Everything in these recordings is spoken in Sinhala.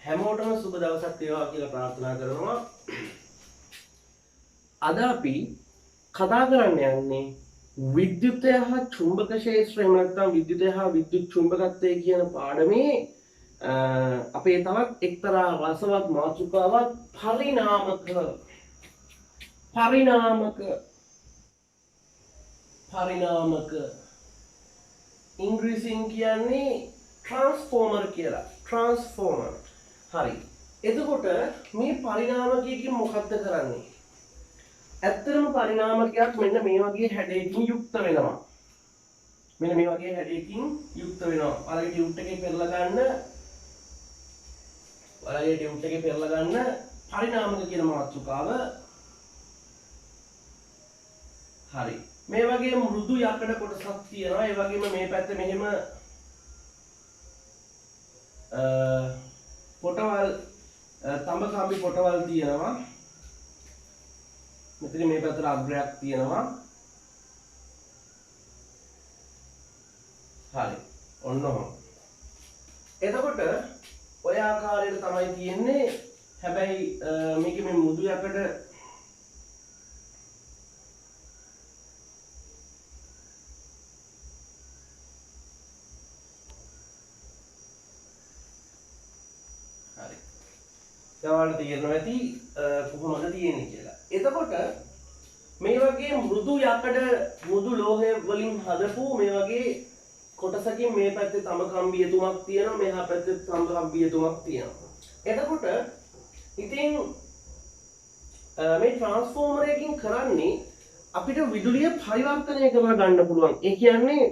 හැමෝටම සුබ දවසක් වේවා කියලා ප්‍රාර්ථනා කරනවා. අද අපි කතා කරන්න යන්නේ විද්‍යුතය හා චුම්බක ක්ෂේත්‍රය එහෙම නැත්නම් විද්‍යුතය හා විද්‍යුත් චුම්බකත්වය කියන පාඩමේ අපේ තවත් එක්තරා රසවත් මාතෘකාවක් පරිණාමක ඉංග්‍රීසියෙන් කියන්නේ ට්‍රාන්ස්ෆෝමර් කියලා. ට්‍රාන්ස්ෆෝමර්. හරි. එතකොට මේ පරිණාමකයකින් මොකක්ද කරන්නේ? ඇත්තටම පරිණාමකයක් මෙන්න මේ වගේ හැඩයකින් යුක්ත වෙනවා. මෙන්න මේ වගේ හැඩයකින් යුක්ත වෙනවා. ඔයාලගේ ටියුට් එකේ පෙරලා ගන්න පරිණාමක කියන මාතෘකාව. හරි. මේ වගේ මෘදු යකඩ කොටසක් තියෙනවා. ඒ වගේම මේ පැත්තේ මෙහෙම පොටවල් තඹ කම්බි පොටවල් තියෙනවා. මෙතන මේ පැත්තට අග්‍රයක් තියෙනවා. හරි. ඔන්න ඔහොම. එතකොට ඔය ආකාරයට තමයි තියෙන්නේ. හැබැයි මේකේ මේ මෘදු යකඩ ඔයාලට තේරෙනවා ඇති කොහොමද තියෙන්නේ කියලා. එතකොට මේ වගේ මෘදු යකඩ මෘදු ලෝහය වලින් හදපු මේ වගේ කොටසකින් මේ පැත්තේ තඹ කම්බිය තුමක් තියෙනවා, මෙහා පැත්තේ තඹ කම්බිය තුමක් තියෙනවා. එතකොට ඉතින් මේ ට්‍රාන්ස්ෆෝමරයකින් කරන්නේ අපිට විදුලිය පරිවර්තනය කරලා ගන්න පුළුවන්. ඒ කියන්නේ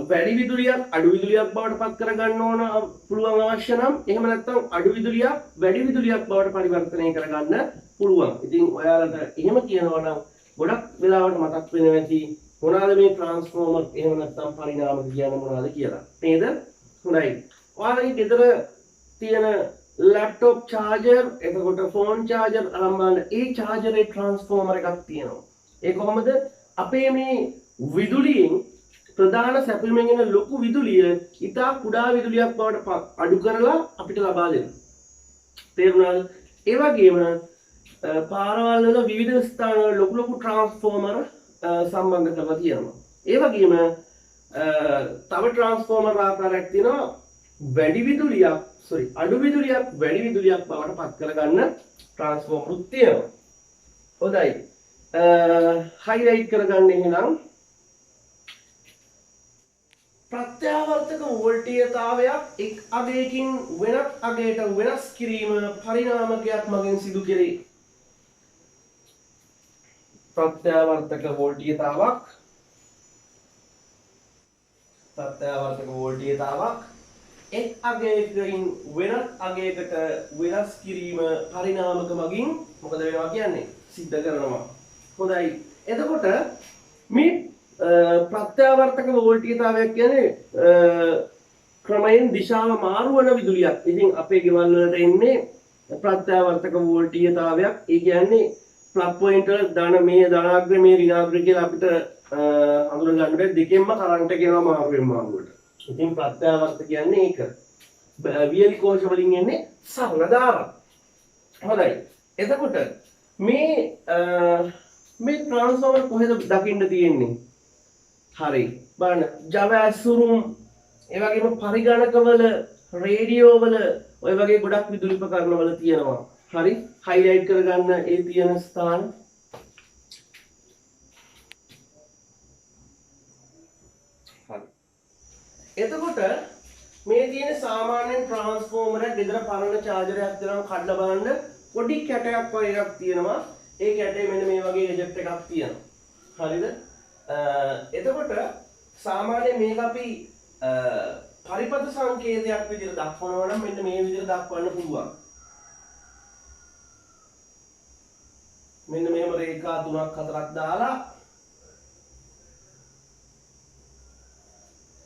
වැඩි විදුලියක් අඩු විදුලියක් බවට පත් කර ගන්න ඕන පුළුවන් අවශ්‍ය නම්, එහෙම නැත්නම් අඩු විදුලියක් වැඩි විදුලියක් බවට පරිවර්තනය කර ගන්න පුළුවන්. ඉතින් ඔයාලට එහෙම කියනවා නම් ගොඩක් වෙලාවට මතක් වෙනවා ඇති මොනවාද මේ ට්‍රාන්ස්ෆෝමර් එහෙම නැත්නම් පරිණාමක කියන්නේ මොනවාද කියලා. නේද? හොඳයි. ඔයාලගේ ගෙදර තියෙන ලැප්ටොප් චාර්ජර්, එතකොට ෆෝන් චාර්ජර් අරන් බලන්න ඒ චාර්ජරේ ට්‍රාන්ස්ෆෝමර් එකක් තියෙනවා. ඒ කොහොමද? අපේ මේ විදුලියෙන් ප්‍රධාන සැපයීමෙන් එන ලොකු විදුලිය ඉතා කුඩා විදුලියක් බවට අඩු කරලා අපිට ලබා දෙනවා. තේරුණාද? ඒ වගේම පාරවල් වල විවිධ ස්ථානවල ලොකු ලොකු ට්‍රාන්ස්ෆෝමර් සම්බන්ධ කරලා තියෙනවා. ඒ වගේම තව ට්‍රාන්ස්ෆෝමර් ආකාරයක් තියෙනවා අඩු විදුලියක් වැඩි විදුලියක් බවට පත් කරගන්න ට්‍රාන්ස්ෆෝමරුත් තියෙනවා. හොඳයි. හයිලයිට් කරගන්න එහෙනම් ප්‍රත්‍යාවර්තක වෝල්ටීයතාවයක් එක් අගයකින් වෙනත් අගයට වෙනස් කිරීම පරිණාමකයක් මගින් සිදු කෙරේ. ප්‍රත්‍යාවර්තක වෝල්ටීයතාවක් එක් අගයකින් වෙනත් අගයකට වෙනස් කිරීම පරිණාමක මගින් මොකද වෙනවා කියන්නේ? සිද්ධ කරනවා. හොඳයි. එතකොට මේ ප්‍රත්‍යාවර්තක වෝල්ටීයතාවයක් කියන්නේ ක්‍රමයෙන් දිශාව මාරු වන විදුලියක්. ඉතින් අපේ ගෙවල් වලට එන්නේ ප්‍රත්‍යාවර්තක වෝල්ටීයතාවයක්. ඒ කියන්නේ ප්ලග් පොයින්ට් වල මේ ධනාග්‍ර මේ ඍණාග්‍ර කියලා අපිට හඳුනා ගන්න බැහැ. දෙකෙන්ම කරන්ට් එක යනවා මාරුවෙන් මාරුවට. ඉතින් ප්‍රත්‍යාවර්තක කියන්නේ ඒක. වියලි කෝෂ වලින් එන්නේ සරල ධාරා. හොඳයි. එතකොට මේ ට්‍රාන්ස්ෆෝමර් කොහෙද දකින්න තියෙන්නේ? හරි. බලන්න. ජව ඇසුරුම්, ඒ වගේම පරිගණකවල, රේඩියෝවල ඔය වගේ ගොඩක් විදුලි උපකරණවල තියෙනවා. හරි. හයිලයිට් කරගන්න ඒ තියෙන ස්ථාන. හරි. එතකොට මේ තියෙන සාමාන්‍ය ට්‍රාන්ස්ෆෝමර් එක ගෙදර පරණ චාර්ජරයක් දෙනවා කඩලා බලන්න පොඩි කැටයක් වගේ එකක් තියෙනවා. ඒ කැටේ මෙන්න මේ වගේ එජෙක්ට් එකක් තියෙනවා. හරිද? එතකොට සාමාන්‍යයෙන් මේක අපි පරිපථ සංකේතයක් විදිහට දක්වනවා නම් මෙන්න මේ විදිහට දක්වන්න පුළුවන්. මෙන්න මෙහෙම රේඛා 3ක් 4ක් දාලා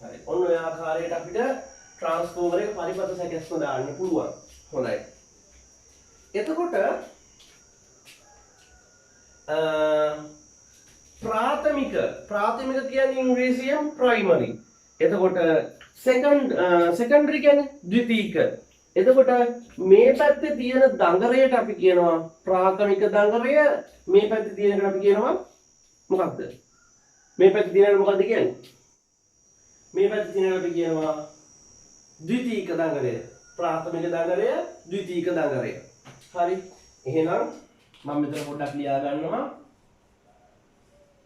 හරි. ඔන්න ඔය ආකාරයට අපිට ට්‍රාන්ස්ෆෝමර් එක පරිපථ සැකස්ම දාන්න පුළුවන්. හොඳයි. එතකොට प्राथमिक කියන්නේ ඉංග්‍රීසියෙන් primary. එතකොට secondary කියන්නේ ද්විතීක. එතකොට මේ පැත්තේ තියෙන දඟරයට අපි කියනවා ප්‍රාථමික දඟරය. මේ පැත්තේ තියෙන එකට අපි කියනවා මොකක්ද? මේ පැත්තේ තියෙන එකට මොකක්ද කියන්නේ? මේ පැත්තේ තියෙන එකට අපි කියනවා ද්විතීක දඟරය. ප්‍රාථමික දඟරය, ද්විතීක දඟරය. හරි. එහෙනම් මම මෙතන පොඩ්ඩක් ලියා ගන්නවා.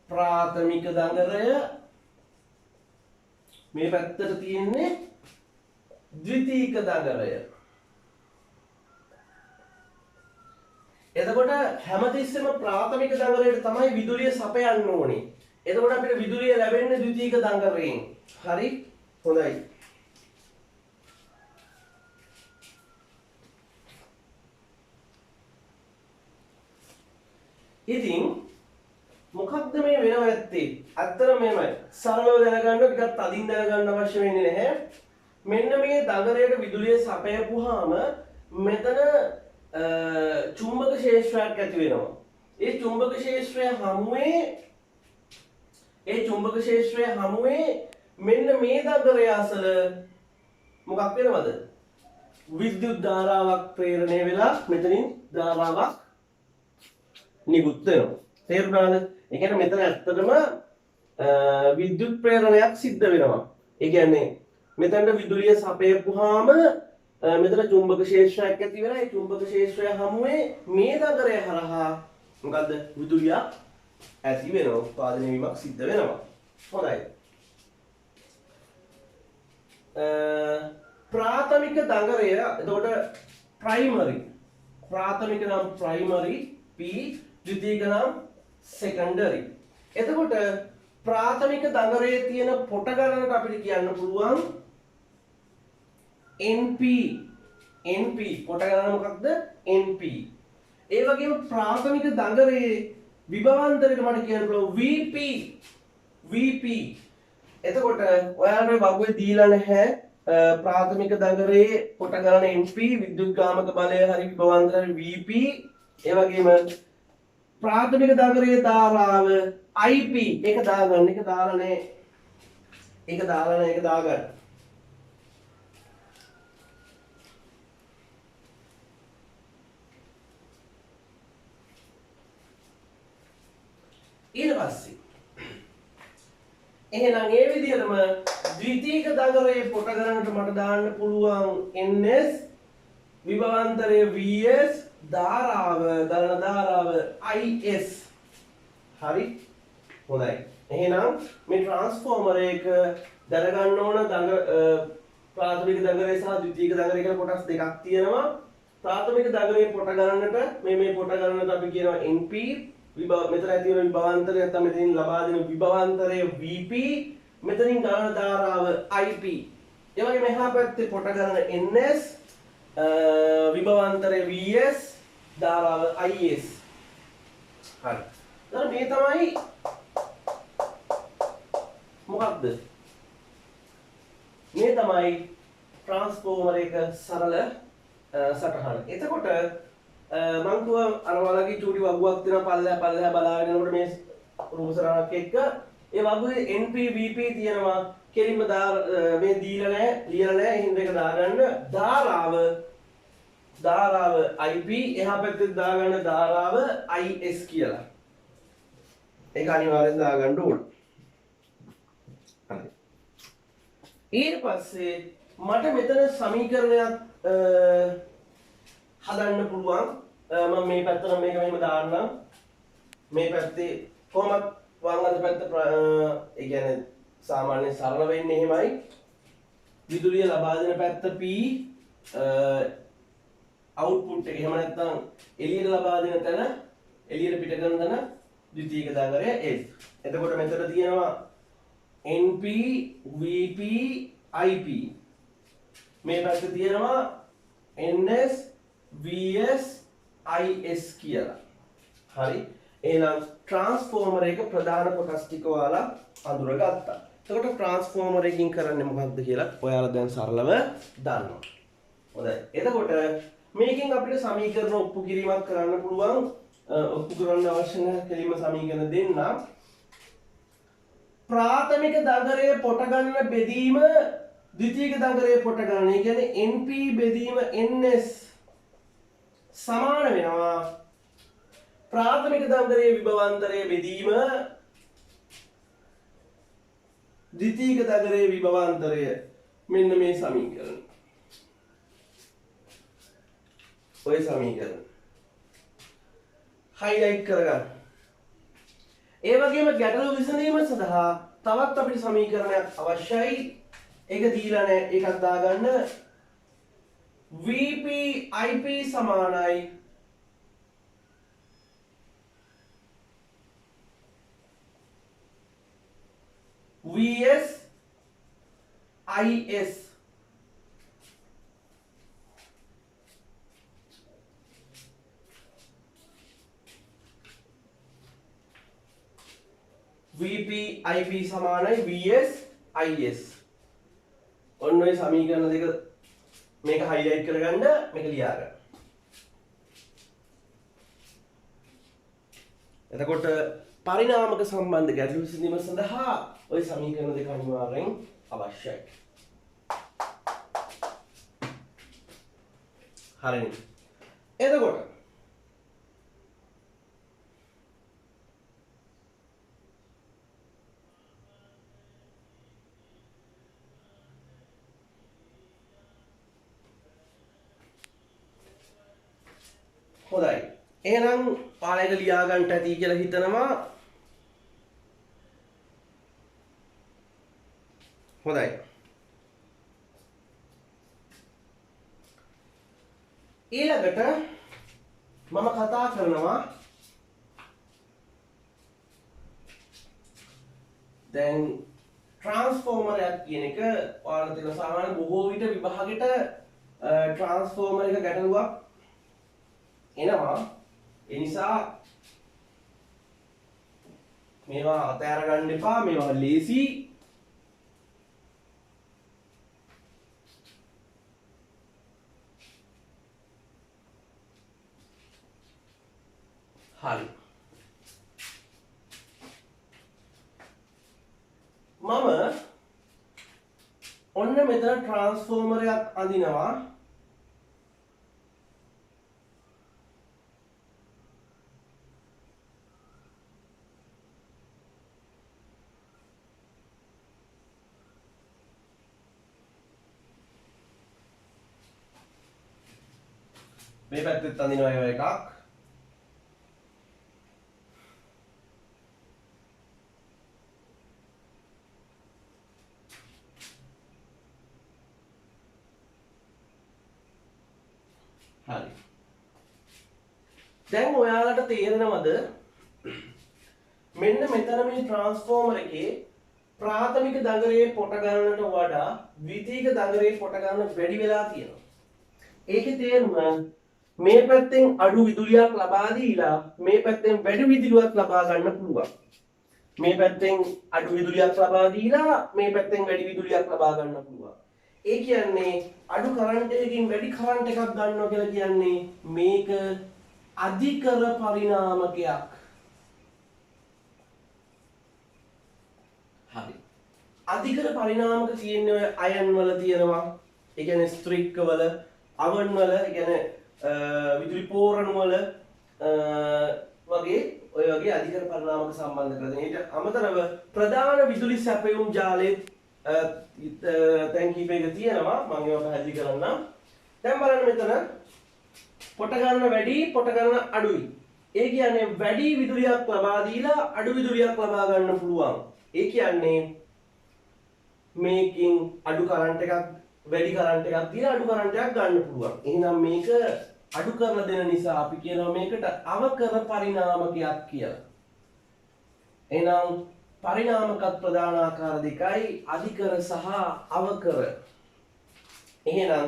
ප්‍රාථමික දඟරය මේ පැත්තට තියෙන්නේ ද්විතීක දඟරය. එතකොට හැමතිස්සෙම ප්‍රාථමික දඟරයට තමයි විදුලිය සපයන්න ඕනේ. එතකොට අපිට විදුලිය ලැබෙන්නේ ද්විතීක දඟරයෙන්. හරි? හොඳයි. ඉතින් මොකක්ද මේ වෙනව ඇත්තේ? අත්තර මෙහෙමයි. සරලව දැනගන්න ටිකක් තදින් දැනගන්න අවශ්‍ය වෙන්නේ නැහැ. මෙන්න මේ දඟරයට විදුලිය සපයපුවාම මෙතන චුම්බක ක්ෂේත්‍රයක් ඇති වෙනවා. ඒ චුම්බක ක්ෂේත්‍රය හමුවේ මෙන්න මේ දඟරය අසල මොකක් වෙනවද? විද්‍යුත් ධාරාවක් ප්‍රේරණය වෙලා මෙතනින් ධාරාවක් නිකුත් වෙනවා. තේරුණාද? ඒ කියන්නේ මෙතන ඇත්තටම විද්‍යුත් ප්‍රේරණයක් සිද්ධ වෙනවා. ඒ කියන්නේ මෙතනට විදුලිය සපයපුවාම මෙතන චුම්බක ක්ෂේත්‍රයක් ඇති වෙලා ඒ චුම්බක ක්ෂේත්‍රය හමුවේ මේ දඟරය හරහා මොකද්ද? විදුලිය ඇති වෙනවා. උත්පාදනය වීමක් සිද්ධ වෙනවා. හොඳයි. ප්‍රාථමික දඟරය එතකොට ප්‍රයිමරි. ප්‍රාථමික නම් ප්‍රයිමරි, P ද්විතීක නම් සෙකන්ඩරි. එතකොට ප්‍රාථමික දඟරයේ තියෙන පොට ගණනට අපිට කියන්න පුළුවන් NP. NP පොට ගණන මොකක්ද? NP. ඒ වගේම ප්‍රාථමික දඟරයේ විභවාන්තරයට මට කියන්න පුළුවන් VP. VP. එතකොට ඔයාලට වගුවේ දීලා නැහැ ප්‍රාථමික දඟරයේ පොට ගණන NP, විද්‍යුත් ගාමක බලය හරි විභවාන්තරය VP. ඒ වගේම ප්‍රාථමික දඟරයේ ධාරාව IP. ඒක දාගන්න. ඒක දාගන්න. ඊට පස්සේ එහෙනම් ඒ විදිහටම ද්විතීක දඟරයේ පොට ගණනට මට දාන්න පුළුවන් NS, විභවාන්තරය VS, ධාරාව ගලන ධාරාව IS. හරි? හොඳයි. එහෙනම් මේ ට්‍රාන්ස්ෆෝමර් එක දැනගන්න ඕන ප්‍රාථමික දඟරය සහ ද්විතීක දඟරය කියලා කොටස් දෙකක් තියෙනවා. ප්‍රාථමික දඟරයේ පොට ගණනට මේ පොට ගණනට අපි කියනවා NP. මෙතන ඇති වෙන විභවාන්තරය නැත්නම් මෙතනින් ලබා දෙන විභවාන්තරය VP. මෙතනින් ගලන ධාරාව IP. ඒ වගේම එහා පැත්තේ පොට ගණන NS, විභවාන්තරය VS, ධාරාව IS. හරි. දැන් මේ තමයි මොකක්ද? මේ තමයි ට්‍රාන්ස්ෆෝමර් එක සරල සටහන. එතකොට මම කිව්වා අර වලගේ චූටි වගුවක් තියෙන පල්ලෙහා බලාගෙන යනකොට මේ රූපසරණක් එක්ක ඒ වගුවේ NP VP තියෙනවා. කෙලින්ම මේ දීලා නැහැ, ලියලා නැහැ. එහෙනම් මේක දාගන්න ධාරාව IP, එහා පැත්තේ දාගන්න ධාරාව IS කියලා. ඒක අනිවාර්යෙන් දාගන්න ඕන. හරි. ඊට පස්සේ මට මෙතන සමීකරණයක් හදන්න පුළුවන්. මම මේ පැත්තට මේක මෙහෙම දාන්නම්. මේ පැත්තේ කොහොමද වම් අත පැත්ත ඒ කියන්නේ සාමාන්‍ය සරල වෙන්නේ එහෙමයි. විදුලිය ලබා දෙන පැත්ත P, අවුට්පුට් එක එහෙම නැත්නම් එළියට ලබා දෙන තැන, එළියට පිට කරන තැන ද්විතීක දඟරය S. එතකොට මෙතන තියෙනවා NP, VP, IP. මේ පැත්තේ තියෙනවා NS, VS, IS කියලා. හරි. එහෙනම් ට්‍රාන්ස්ෆෝමර් එක ප්‍රධාන කොටස් ටික ඔයාලා අඳුරගත්තා. එතකොට ට්‍රාන්ස්ෆෝමර් එකකින් කරන්නේ මොකක්ද කියලා ඔයාලා දැන් සරලව දන්නවා. හොඳයි. එතකොට මේකෙන් අපිට සමීකරණ ඔප්පු කිරීමක් කරන්න පුළුවන්. ඔප්පු කරන්න අවශ්‍ය නැහැ කෙලින්ම සමීකරණ දෙන්නම්. ප්‍රාථමික දඟරයේ පොට ගන්න බෙදීම ද්විතීයික දඟරයේ පොට ගණනය කියන්නේ NP බෙදීම NS සමාන වෙනවා ප්‍රාථමික දඟරයේ විභවාන්තරය බෙදීම ද්විතීයික දඟරයේ විභවාන්තරය මෙන්න මේ සමීකරණ. ඔය සමීකරණ highlight කරගන්න. ඒ වගේම ගැටලු විසඳීම සඳහා තවත් අපිට සමීකරණයක් අවශ්‍යයි. ඒක දීලා නැහැ. ඒකත් දාගන්න. VP IP සමානයි VS IS. VP IP සමානයි VS IS. ඔන්න ඔය සමීකරණ දෙක මේක highlight කරගන්න මේක ලියා ගන්න. එතකොට පරිණාමක සම්බන්ධ ගැටලු විසඳීම සඳහා ওই සමීකරණ දෙක අනිවාර්යෙන් අවශ්‍යයි. හරිනේ. එතකොට හොඳයි. එහෙනම් පාඩේක ලියා ගන්නට ඇති කියලා හිතනවා. හොඳයි. ඊළඟට මම කතා කරනවා දැන් ට්‍රාන්ස්ෆෝමරයක් කියන එක ඔයාලා තියෙන සාමාන්‍ය බොහෝ විට විභාගෙට ට්‍රාන්ස්ෆෝමර් එක ගැටලුවක් එනවා. ඒ නිසා මේවා අතෑර ගන්න එපා. මේවා ලේසි. හරි. මම ඔන්න මෙතන ට්‍රාන්ස්ෆෝමරයක් අඳිනවා. මේ පැත්තෙත් අඳිනවා ඒව එකක්. හරි. දැන් ඔයාලට තේරෙනවද මෙන්න මෙතන මේ ට්‍රාන්ස්ෆෝමර් එකේ ප්‍රාථමික දඟරයේ පොට ගණනට වඩා ද්විතීයික දඟරයේ පොට ගණන වැඩි වෙලා තියෙනවා. ඒකේ තේරුම මේ පැත්තෙන් අඩු විදුලියක් ලබා දීලා මේ පැත්තෙන් වැඩි විදුලියක් ලබා ගන්න පුළුවන්. මේ පැත්තෙන් අඩු විදුලියක් ලබා දීලා මේ පැත්තෙන් වැඩි විදුලියක් ලබා ගන්න පුළුවන්. ඒ කියන්නේ අඩු කරන්ට් එකකින් වැඩි කරන්ට් එකක් ගන්නවා කියලා කියන්නේ මේක අධිකර පරිණාමකයක්. හරි. අධිකර පරිණාමක තියෙන්නේ ඔය අයන් වල තියෙනවා. ඒ කියන්නේ ස්ත්‍රික්ක වල, අවන් වල, ඒ කියන්නේ විදුලි පෝරණු වල වගේ ඔය වගේ අධිකර පරිණාමක සම්බන්ධ කරගෙන ඊට අමතරව ප්‍රධාන විදුලි සැපයුම් ජාලයේ තැන් කීපයක තියෙනවා. මම ඒවා පැහැදිලි කරන්නම්. දැන් බලන්න මෙතන පොට ගන්න වැඩි, පොට ගන්න අඩුයි. ඒ කියන්නේ වැඩි විදුලියක් ලබා දීලා අඩු විදුලියක් ලබා ගන්න පුළුවන්. ඒ කියන්නේ මේකෙන් අඩු කරන්ට් එකක් වැඩි කරන්ට් එකක් දීලා අඩු කරන්ට් එකක් ගන්න පුළුවන්. එහෙනම් මේක අඩු කරලා දෙන නිසා අපි කියනවා මේකට අවකර පරිණාමකයක් කියලා. එහෙනම් පරිණාමකත් ප්‍රධාන ආකාර දෙකයි අධිකර සහ අවකර. එහෙනම්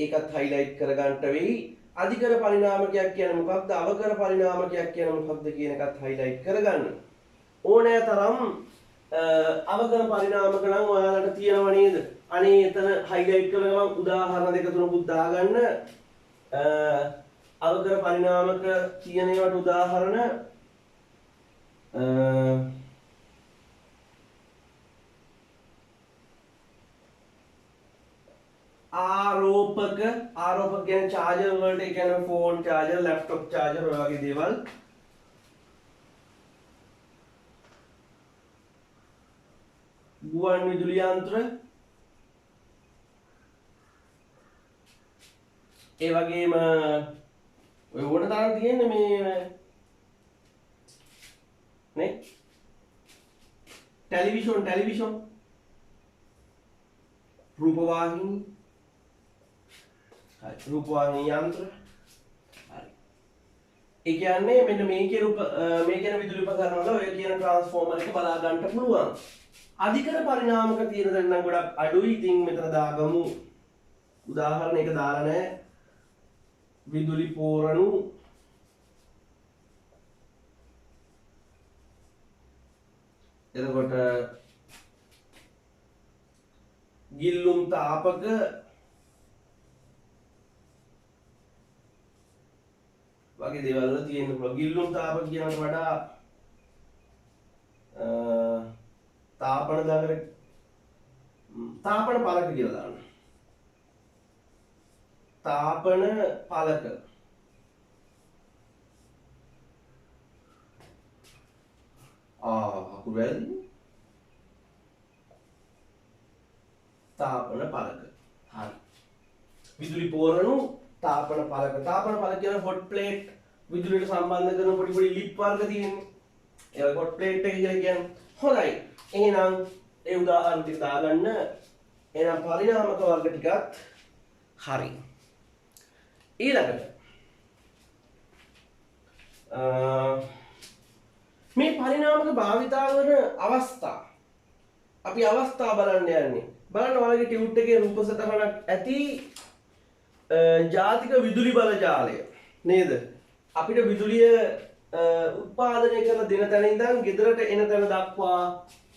ඒකත් highlight කරගන්න වෙයි. අධිකර පරිණාමකයක් කියන්නේ මොකක්ද? අවකර පරිණාමකයක් කියන්නේ මොකක්ද කියන එකත් highlight කරගන්න. ඕනෑ තරම් අවකර පරිණාමක නම් ඔයාලට තියෙනව නේද? අනේ එතන highlight කරලා මම උදාහරණ දෙක තුනකුත් දාගන්න. අවකර පරිණාමක කියන ඒවාට උදාහරණ ආරෝපක කියන්නේ charger වලට ඒ කියන්නේ phone charger laptop charger ඔය වගේ දේවල් ගුවන් විදුලි යන්ත්‍ර ඒ වගේම ඔය ඕන තරම් තියෙන්නේ මේ නේ ටෙලිවිෂන් රූපවාහිනී හරි රූපවාහිනී යන්ත්‍ර හරි ඒ කියන්නේ මෙන්න මේ කියන විදුලි උපකරණ වල ඔය කියන ට්‍රාන්ස්ෆෝමර් එක බලා ගන්න පුළුවන් අධිකර පරිණාමක තියෙන දැන් නම් ගොඩක් අඩුයි ඉතින් මෙතන දාගමු උදාහරණයක දාලා නැහැ විදුලි පෝරණු එතකොට ගිල්ලුම් තාපක වගේ දේවල් වල තියෙන්න පුළුවන් ගිල්ලුම් තාපක කියනකට වඩා තාපන දඟර තාපන පළක කියලා දාන්න තාපන පළක අකුරු වැරදි තාපන පළක හරි විදුලි පෝරණු තාපන පළක කියන හොට් ප්ලේට් විදුලියට සම්බන්ධ කරන පොඩි ලිප් වර්ග තියෙන්නේ ඒක හොට් ප්ලේට් එක කියලා කියන්නේ හොඳයි එහෙනම් ඒ උදාහරණ ටික දාගන්න එහෙනම් පරිණාමක වර්ග ටිකත් හරි ඊළඟට මේ පරිණාමක භාවිතා වන අවස්ථා අපි අවස්ථා බලන්න යන්නේ බලන්න ඔයාලගේ ටියුට් එකේ රූප සටහනක් ඇති ජාතික විදුලි බල ජාලය නේද අපිට විදුලිය උත්පාදනය කරන දින තැන ඉඳන් ගෙදරට එන තැන දක්වා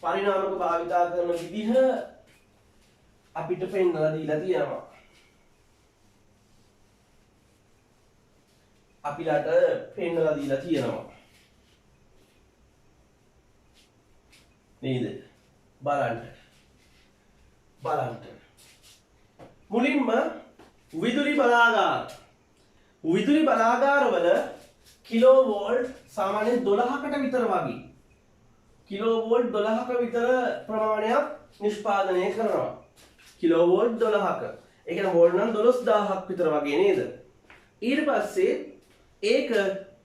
පරිණාමක භාවිතා කරන විදිහ අපිට පෙන්වලා දීලා තියෙනවා අපිලට පෙන්වලා දීලා තියෙනවා නේද බලන්න මුලින්ම විදුලි බලාගාරවල කිලෝවෝල්ට් සාමාන්‍යයෙන් 12කට විතර වගේ කිලෝවෝල්ට් 12ක විතර ප්‍රමාණයක් නිෂ්පාදනය කරනවා කිලෝවෝල්ට් 12ක ඒ කියන්නේ වෝල්ට් නම් 12000ක් විතර වගේ නේද ඊට පස්සේ ඒක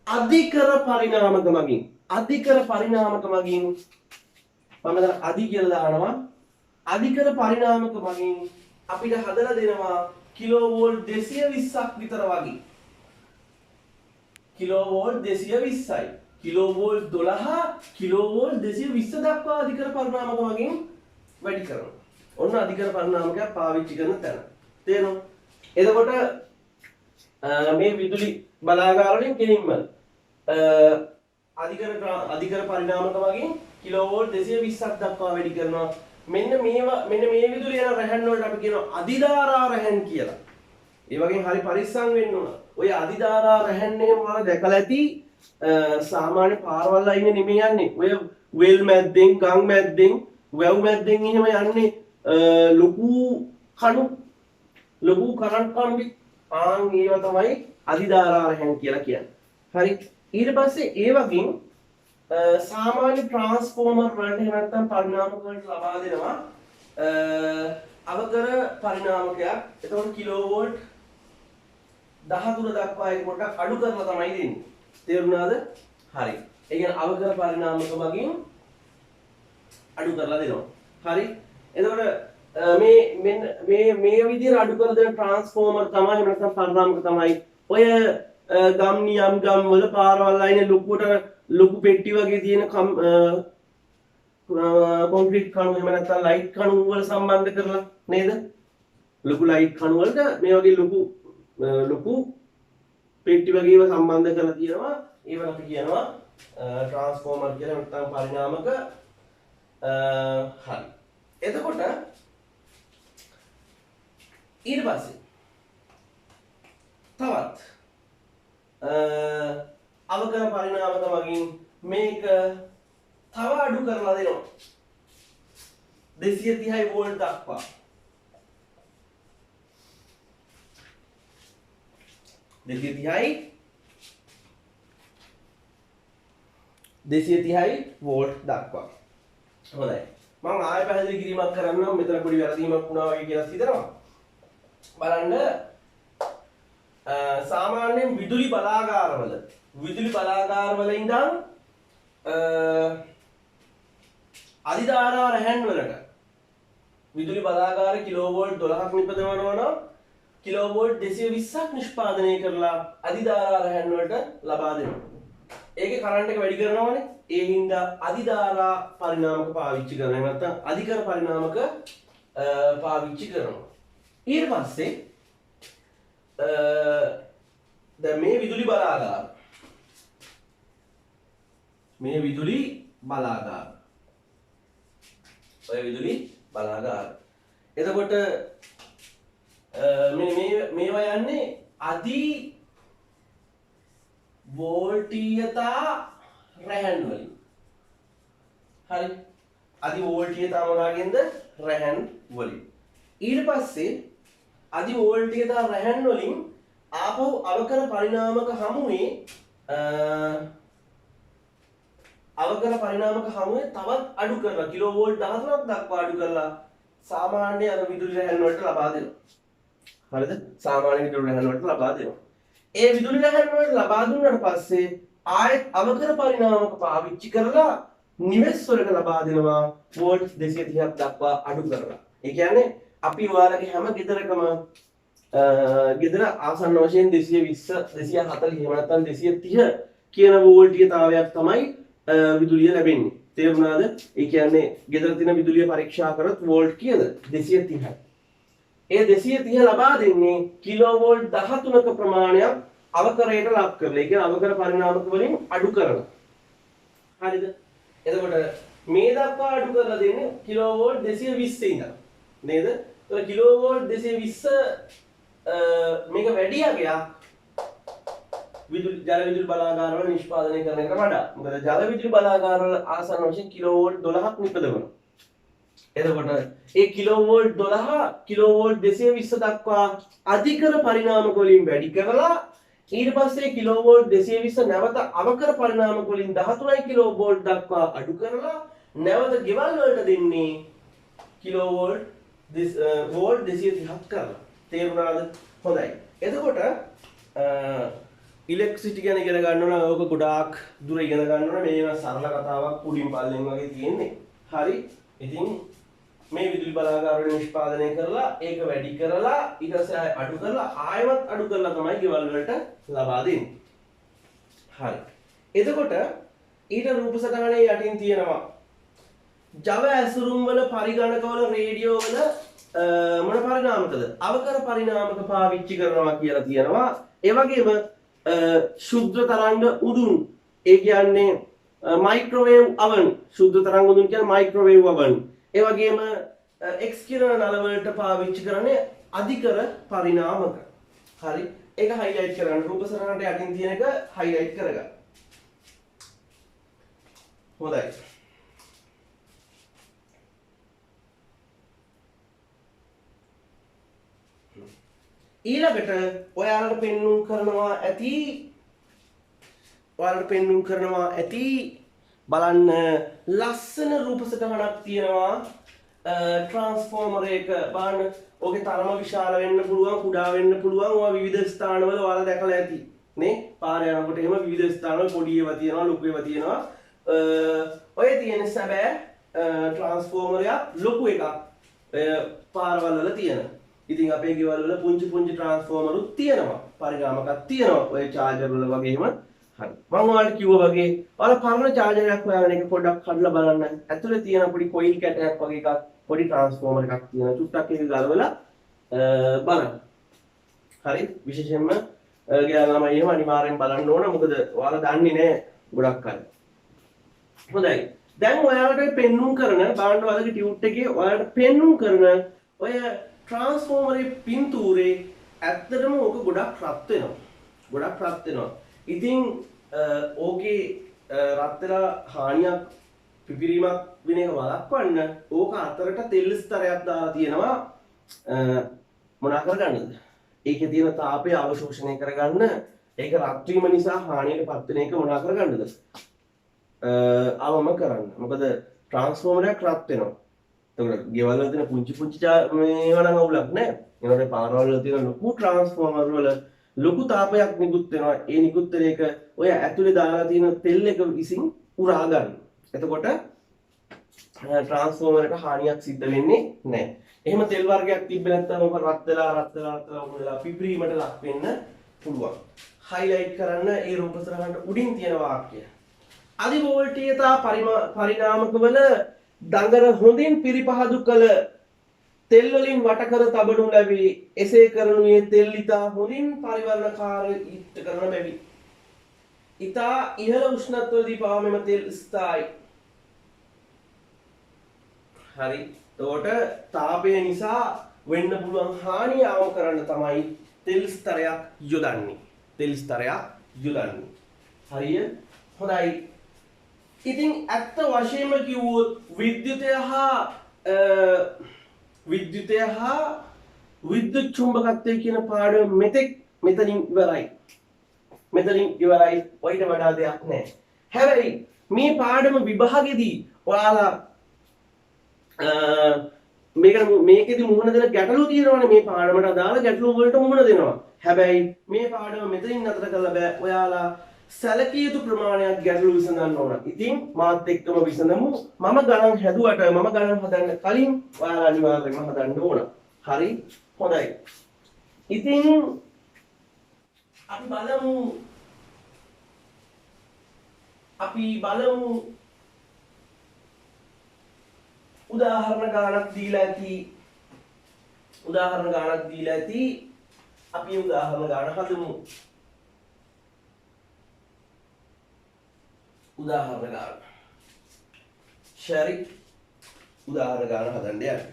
අධිකර පරිණාමක මගින් මම දැන් අධි කියලා දානවා අධිකර පරිණාමක මගින් අපිට හදලා දෙනවා කිලෝවෝල්ට් 220ක් විතර වගේ කිලෝවෝල්ට් 220යි කිලෝවෝල්ට් 12 කිලෝවෝල්ට් 220 දක්වා අධිකර පරිණාමක මගින් වැඩි කරනවා ඔන්න අධිකර පරිණාමකයක් පාවිච්චි කරන තැන තේරෙනවද එතකොට මේ විදුලි බලාගාර වලින් කෙලින්ම අධිකර පරිණාමක මගින් කිලෝවෝල්ට් 220ක් දක්වා වැඩි කරනවා මෙන්න මේ විදුලි යන රැහැන් වලට අපි කියනවා අධිධාරා රැහැන් කියලා. ඒ වගේම හරි පරිස්සම් වෙන්න ඕන. ඔය අධිධාරා රැහැන් එහෙම ඔයාලා දැකලා ඇති සාමාන්‍ය පාරවල් අයිනේ නෙමෙයි යන්නේ. ඔය වෙල් මැද්දෙන්, ගම් මැද්දෙන්, වැව් මැද්දෙන් එහෙම යන්නේ ලොකු කරන්ට් කම්බි ඒවා තමයි අධිධාරා රැහැන් කියලා කියන්නේ. හරි. ඊට පස්සේ ඒ වගේම සාමාන්‍ය ට්‍රාන්ස්ෆෝමර් වලට එහෙම නැත්නම් පරිණාමක වලට ලබා දෙනවා අවකර පරිණාමකයක්. එතකොට කිලෝවෝල්ට් 13 දක්වා ඒක පොඩ්ඩක් අඩු කරලා තමයි දෙන්නේ. තේරුණාද? හරි. ඒ කියන්නේ අවකර පරිණාමක මගින් අඩු කරලා දෙනවා. හරි. එතකොට මේ විදිහට අඩු කරලා දෙන ට්‍රාන්ස්ෆෝමර් තමයි එහෙම නැත්නම් පරිණාමක තමයි ඔය ගම් නියම් ගම් වල පාරවල් අයිනේ ලොකු පෙට්ටි වගේ තියෙන කොන්ක්‍රීට් කණු එහෙම නැත්නම් ලයිට් කණු වල සම්බන්ධ කරලා නේද? ලොකු ලයිට් කණු වලට මේ වගේ ලොකු පෙට්ටි වගේ ඒවා සම්බන්ධ කරලා තියෙනවා. ඒවට අපි කියනවා ට්‍රාන්ස්ෆෝමර් කියලා නැත්නම් පරිණාමක. හරි. එතකොට ඊට පස්සේ තවත් අවකර පරිණාමක මගින් මේක තව අඩු කරලා දෙනවා 230 වෝල්ට් දක්වා 230යි වෝල්ට් දක්වා. හොඳයි. මම ආයෙ පැහැදිලි කිරීමක් කරන්නම්. මෙතන පොඩි වැරදීමක් වුණා වගේ කියලා හිතනවා. බලන්න සාමාන්‍යයෙන් විදුලි බලාගාරවල ඉඳන් අධිධාරා රැහැන් වලට විදුලි බලාගාර කිලෝවෝල්ට් 12ක් නිපදවනවා නම් කිලෝවෝල්ට් 220ක් නිෂ්පාදනය කරලා අධිධාරා රැහැන් වලට ලබා දෙනවා. ඒකේ කරන්ට් එක වැඩි කරනවානේ. ඒ හින්දා අධිධාරා පරිණාමක පාවිච්චි කරනවා. නැත්නම් අධිකර පරිණාමක පාවිච්චි කරනවා. ඊට පස්සේ දැන් මේ විදුලි බලාගාර ඔය විදුලි බලාගාර. එතකොට මේවා යන්නේ අධි වෝල්ටීයතා රැහැන් වලින්. හරි. අධි වෝල්ටීයතා මොනවාගෙන්ද? රැහැන් වලින්. ඊට පස්සේ අධි වෝල්ටීයතා රැහැන් වලින් ආපහු අවකර පරිණාමක හමුවේ තවත් අඩු කරලා කිලෝවෝල්ට් 13ක් දක්වා අඩු කරලා සාමාන්‍ය අර විදුලි රැහැන් වලට ලබා දෙනවා. හරිද? සාමාන්‍ය විදුලි රැහැන් වලට ලබා දෙනවා. ඒ විදුලි රැහැන් වලට ලබා දුන්නාට පස්සේ ආයෙත් අවකර පරිණාමක පාවිච්චි කරලා නිවෙස් වලට ලබා දෙනවා වෝල්ට් 230ක් දක්වා අඩු කරලා. ඒ කියන්නේ අපි ඔයාලගේ හැම ගෙදරකම ගෙදර ආසන්න වශයෙන් 220 240 එහෙම නැත්නම් 230 කියන වෝල්ටීයතාවයක් තමයි විදුලිය ලැබෙන්නේ. තේරුණාද? ඒ කියන්නේ ගෙදර තියෙන විදුලිය පරීක්ෂා කරොත් වෝල්ට් කීයද? 230යි. ඒ 230 ලබා දෙන්නේ කිලෝවෝල්ට් 13ක ප්‍රමාණයක් අවකරයට ලක් කරලා. ඒ කියන්නේ අවකර පරිණාමක වලින් අඩු කරලා. හරිද? එතකොට මේ දක්වා අඩු කරලා දෙන්නේ කිලෝවෝල්ට් 220 ඉඳන්. නේද? ඒක කිලෝවෝල්ට් 220 මේක වැඩි යගයක් ජල විදුලි බලාගාරවල නිෂ්පාදනය කරන එකට වඩා. මොකද ජල විදුලි බලාගාරවල ආසන්න වශයෙන් කිලෝවෝල්ට් 12ක් නිපදවනවා. එතකොට ඒ කිලෝවෝල්ට් 12 කිලෝවෝල්ට් 220 දක්වා අධිකර පරිණාමක වලින් වැඩි කරලා ඊට පස්සේ කිලෝවෝල්ට් 220 නැවත අවකර පරිණාමක වලින් 13 කිලෝවෝල්ට් දක්වා අඩු කරලා නැවත ගෙවල් වලට දෙන්නේ කිලෝවෝල්ට් වෝල්ට් 230ක් කරලා. තේරුණාද? හොඳයි. එතකොට ඉලෙක්ට්‍රිසිටි ගැන ඉගෙන ගන්න ඕන. ඕක ගොඩාක් දුර ඉගෙන ගන්න ඕන. මේවා සරල කතාවක් උඩින් පල්ලෙන් වගේ තියෙන්නේ. හරි. ඉතින් මේ විදුලි බලාගාර වල නිෂ්පාදනය කරලා ඒක වැඩි කරලා ඊට පස්සේ අඩු කරලා ආයෙත් අඩු කරලා තමයි ගෙවල් වලට ලබා දෙන්නේ. හරි. එතකොට ඊට රූප සටහනේ යටින් තියෙනවා ජව ඇසුරුම් වල පරිගණක වල රේඩියෝ වල මොන පරිණාමකද? අවකර පරිණාමක පාවිච්චි කරනවා කියලා තියෙනවා. ඒ වගේම ශුද්ධ තරංග උදුන්, ඒ කියන්නේ මයික්‍රෝවේව් oven, ශුද්ධ තරංග උදුන් කියන්නේ මයික්‍රෝවේව් oven. ඒ වගේම X කිරණ නල වලට පාවිච්චි කරන්නේ අධිකර පරිණාමක. හරි. ඒක highlight කරන්න. රූප සටහනට යටින් තියෙන එක highlight කරගන්න. හොඳයි. ඊළඟට ඔයාලට පෙන්වුම් කරනවා ඇති බලන්න ලස්සන රූප සටහනක් තියෙනවා ට්‍රාන්ස්ෆෝමර් එක බලන්න. ඕකේ තරම විශාල වෙන්න පුළුවන්, කුඩා වෙන්න පුළුවන්. ඔය විවිධ ස්ථානවල ඔයාලා දැකලා ඇති නේ. පාර යනකොට එහෙම විවිධ ස්ථානවල පොඩි ඒවා තියෙනවා, ලොකු ඒවා තියෙනවා. ඔය තියෙන සැබෑ ට්‍රාන්ස්ෆෝමරයක් ලොකු එකක් පාරවල් වල තියෙන. ඉතින් අපේ ගෙවල් වල පුංචි ට්‍රාන්ස්ෆෝමරුත් තියෙනවා. පරිණාමකක් තියෙනවා. ඔය චාර්ජර් වල වගේම. හරි. මම ඔයාලට කිව්වා වගේ ඔයාලා පරණ චාර්ජරයක් හොයාගෙන ඒක පොඩ්ඩක් කඩලා බලන්න. ඇතුලේ තියෙන පොඩි කොයිල් කැටයක් වගේ එකක්, පොඩි ට්‍රාන්ස්ෆෝමර් එකක් තියෙනවා. චුට්ටක් ඒක ගලවලා බලන්න. හරි. විශේෂයෙන්ම ගෙදර ළමයි එහෙම අනිවාර්යෙන් බලන්න ඕන. මොකද ඔයාලා දන්නේ නැහැ ගොඩක් අය. හොඳයි. දැන් ඔයාලට පෙන්වුම් කරන බලන්න ඔයාලගේ ටියුට් එකේ ඔයාලට පෙන්වුම් කරන ඔය ට්‍රාන්ස්ෆෝමරේ පින්තූරේ ඇත්තටම ඕක ගොඩක් රත් වෙනවා. ඉතින් ඕකේ රත් වෙලා හානියක් පිපිරීමක් වෙන එක වළක්වන්න ඕක අතරට තෙල් ස්තරයක් දාලා තියෙනවා. මොනා කරගන්නද? ඒකේ තියෙන තාපය අවශෝෂණය කරගන්න ඒක රත් වීම නිසා හානියට පත් වෙන එක මොනවා කරගන්නද? අවම කරන්න. මොකද ට්‍රාන්ස්ෆෝමරයක් රත් වෙනවා. එතකොට ගෙවල් වල තියෙන පුංචි පුංචි මේවා නම් අවුලක් නැහැ. ඒනොට පාරවල් වල තියෙන ලොකු ට්‍රාන්ස්ෆෝමර් වල ලොකු තාපයක් නිකුත් වෙනවා. ඒ නිකුත් වෙන එක ඔය ඇතුලේ දාලා තියෙන තෙල් එක විසින් උරා ගන්න. එතකොට ට්‍රාන්ස්ෆෝමර් එක හානියක් සිද්ධ වෙන්නේ නැහැ. එහෙම තෙල් වර්ගයක් තිබ්බේ නැත්නම් ඔක රත් වෙලා උනලා පිපිරීමට ලක් වෙන්න පුළුවන්. හයිලයිට් කරන්න ඒ රූපසරහනට උඩින් තියෙන වාක්‍යය. අධි වෝල්ටීයතා පරිණාමකවල දඟර හොඳින් පිරිපහදු කළ තෙල් වලින් වට කර තබනු ලැබී එසේ කරනුයේ තෙල් ඉතා හොඳින් පරිවර්ණකාරීත්ව කරන බැවි. ඉතා ඉහළ උෂ්ණත්වයේදී පවා මෙම තෙල් ස්ථායි. හරි. එතකොට තාපය නිසා වෙන්න පුළුවන් හානිය අවම කරන්න තමයි තෙල් ස්තරයක් යොදන්නේ. තෙල් ස්තරයක් යොදන්නේ. හරිය? හොඳයි. ඉතින් ඇත්ත වශයෙන්ම කිව්වොත් විද්‍යුතය හා විද්‍යුත් චුම්බකත්වය කියන පාඩම මෙතනින් ඉවරයි. ඔයිට වඩා දෙයක් නැහැ. හැබැයි මේ පාඩම විභාගෙදී ඔයාලා මේකෙදි මුහුණ දෙන ගැටලු තියෙනවානේ මේ පාඩමට අදාළ ගැටලු වලට මුහුණ දෙනවා. හැබැයි මේ පාඩම මෙතනින් නතර කරලා බෑ. ඔයාලා සැලකිය යුතු ප්‍රමාණයක් ගැටලු විසඳන්න ඕන. ඉතින් මාත් එක්කම විසඳමු. මම ගණන් හැදුවට මම ගණන් හදන්න කලින් ඔයාලා අනිවාර්යයෙන්ම හදන්න ඕන. හරි? හොඳයි. ඉතින් අපි බලමු උදාහරණ ගානක් දීලා ඇති. අපි උදාහරණ ගාන හදමු. උදාහරණ ගාන. ශරි උදාහරණ ගාන හදන්න යන්න.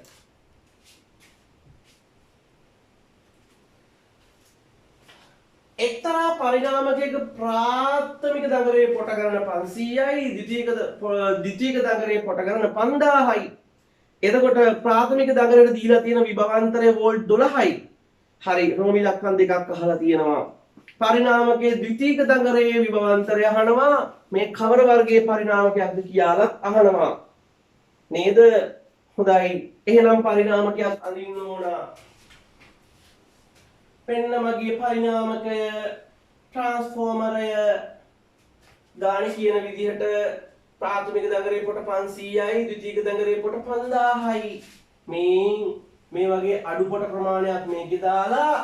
එක්තරා පරිණාමකයක ප්‍රාථමික දඟරයේ පොට ගණන 500යි ද්විතීයික දඟරයේ පොට ගණන 5000යි. එතකොට ප්‍රාථමික දඟරයට දීලා තියෙන විභවාන්තරය වෝල්ට් 12යි. හරි රෝමි ලක්ෂණ දෙකක් අහලා තියෙනවා. පරිණාමකයේ ද්විතීයික දඟරයේ විභවාන්තරය අහනවා. මේ කවර වර්ගයේ පරිණාමකයක්ද කියලාත් අහනවා. නේද? හොඳයි. එහෙනම් පරිණාමකයක් අඳින්න ඕන. පෙන්න මගේ පරිණාමකය ට්‍රාන්ස්ෆෝමරය ගාන කියන විදිහට ප්‍රාථමික දඟරේ පොට 500යි ද්විතීයික දඟරේ පොට 5000යි. මේ වගේ අඩු පොට ප්‍රමාණයක් මේකේ දාලා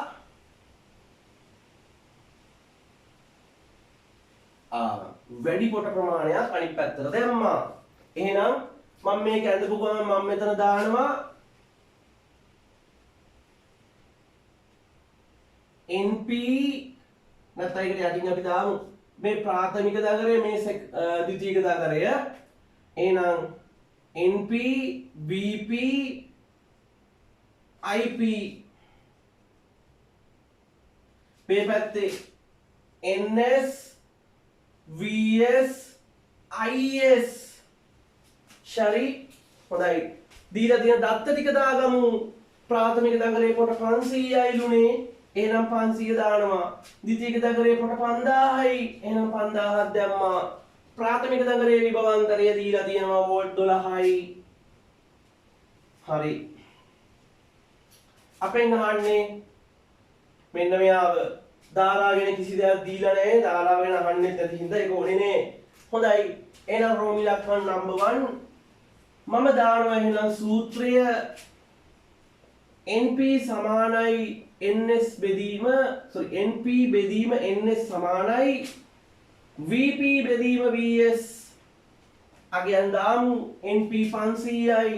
වැඩි පොට ප්‍රමාණයක් අනිත් පැත්තට දැම්මා. එහෙනම් මම මේක ඇඳපු ගමන් මම මෙතන දානවා NP නැත්නම් ඒකට යටින් අපි දාමු මේ ප්‍රාථමික දඟරය මේ ද්විතීයික දඟරය. එහෙනම් NP VP IP මේ පැත්තේ NS VS IS. ශරි හොඳයි. දීලා තියෙන දත්ත ටික දාගමු. ප්‍රාථමික දඟරේ පොට 500යි ලුනේ. එහෙනම් 500 දානවා. ද්විතීයික දඟරේ පොට 5000යි. එහෙනම් 5000ක් දැම්මා. ප්‍රාථමික දඟරේ විභවාන්තරය දීලා තියෙනවා වෝල්ට් 12යි. හරි. අපෙන් අහන්නේ මෙන්න මෙයාව ධාරාවෙන කිසි දෙයක් දීලා නැහැ. ධාරාවෙන අහන්නේ නැති හින්දා ඒක ඕනේ නේ. හොඳයි. එහෙනම් රෝමි ලක්ෂණ නම්බර් 1 මම දානවා එහෙනම් සූත්‍රය NP සමානයි NS බෙදීම NP බෙදීම NS සමානයි VP බෙදීම VS අගයන් දාමු NP 500යි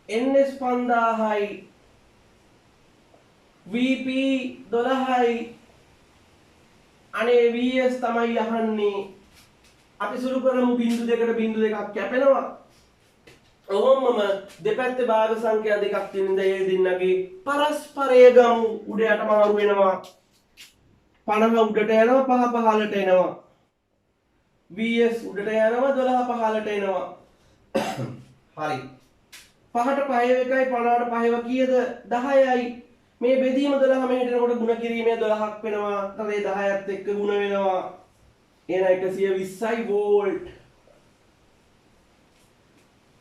NS 5000යි VP 12යි අනේ VS තමයි අහන්නේ. අපි සුළු කරමු බිංදු දෙකට බිංදු දෙකක් කැපෙනවා. ඔහොමම දෙපැත්තේ භාග සංඛ්‍යා දෙකක් තියෙන දේ දෙන්නගේ පරස්පරය ගමු. උඩ යට මාරු වෙනවා. 50 උඩට යනවා 5 පහළට එනවා. VS උඩට යනවා 12 පහළට එනවා. හරි. 5ට 5 එකයි 50ට 5 කීයද 10යි. මේ බෙදීම 12 මෙහෙට එනකොට ಗುಣ කිරීමේ 12ක් වෙනවා. ඊට 10ත් එක්ක ಗುಣ වෙනවා. එහෙනම් 120යි වෝල්ට්.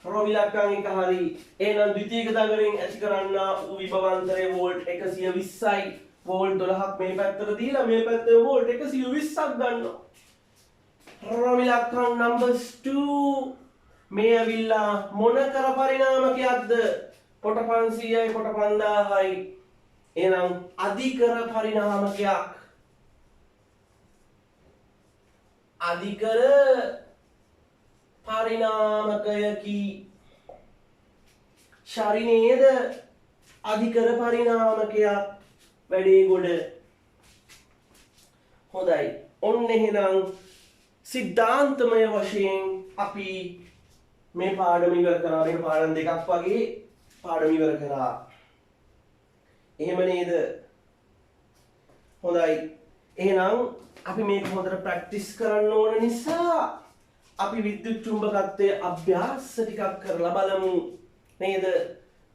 රෝමිලක්කන් එක හරි. එහෙනම් ද්විතීයික දගරෙන් ඇති කරන්නා වූ විභවාන්තරයේ වෝල්ට් 120යි. වෝල්ට් 12ක් මේ පැත්තට දීලා මේ පැත්තේ වෝල්ට් 120ක් ගන්නවා. රෝමිලක්කන් numbers 2 මේ ඇවිල්ලා මොන කර පරිණාමකයක්ද? පොට 500යි පොට 5000යි. එහෙනම් අධිකර පරිණාමකයක්. අධිකර පරිණාමකයකි. ශරිනේද අධිකර පරිණාමකයක්. වැඩේ ගොඩ. හොඳයි. ඔන්න එහෙනම් සිද්ධාන්තමය වශයෙන් අපි මේ පාඩම ඉවර කරා. මේක පාඩම් දෙකක් වගේ පාඩම ඉවර කරා. එහෙම නේද? හොඳයි. එහෙනම් අපි මේක හොඳට ප්‍රැක්ටිස් කරන්න ඕන නිසා අපි විද්‍යුත් චුම්බකත්වයේ අභ්‍යාස ටිකක් කරලා බලමු. නේද?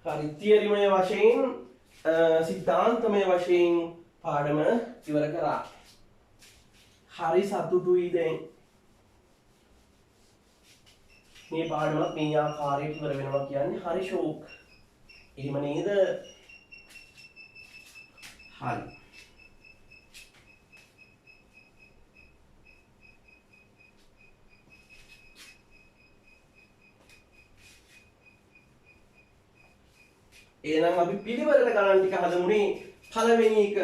හරි. තියරිමය වශයෙන් සිද්ධාන්තමය වශයෙන් පාඩම ඉවර කරා. හරි සතුටුයි දැන්. මේ පාඩමත් මේ ආකාරයට ඉවර වෙනවා කියන්නේ හරි ෂෝක්. එහෙම නේද? හරි. එහෙනම් අපි පිළිවෙලට ගණන් ටික හදමුනේ. පළවෙනි එක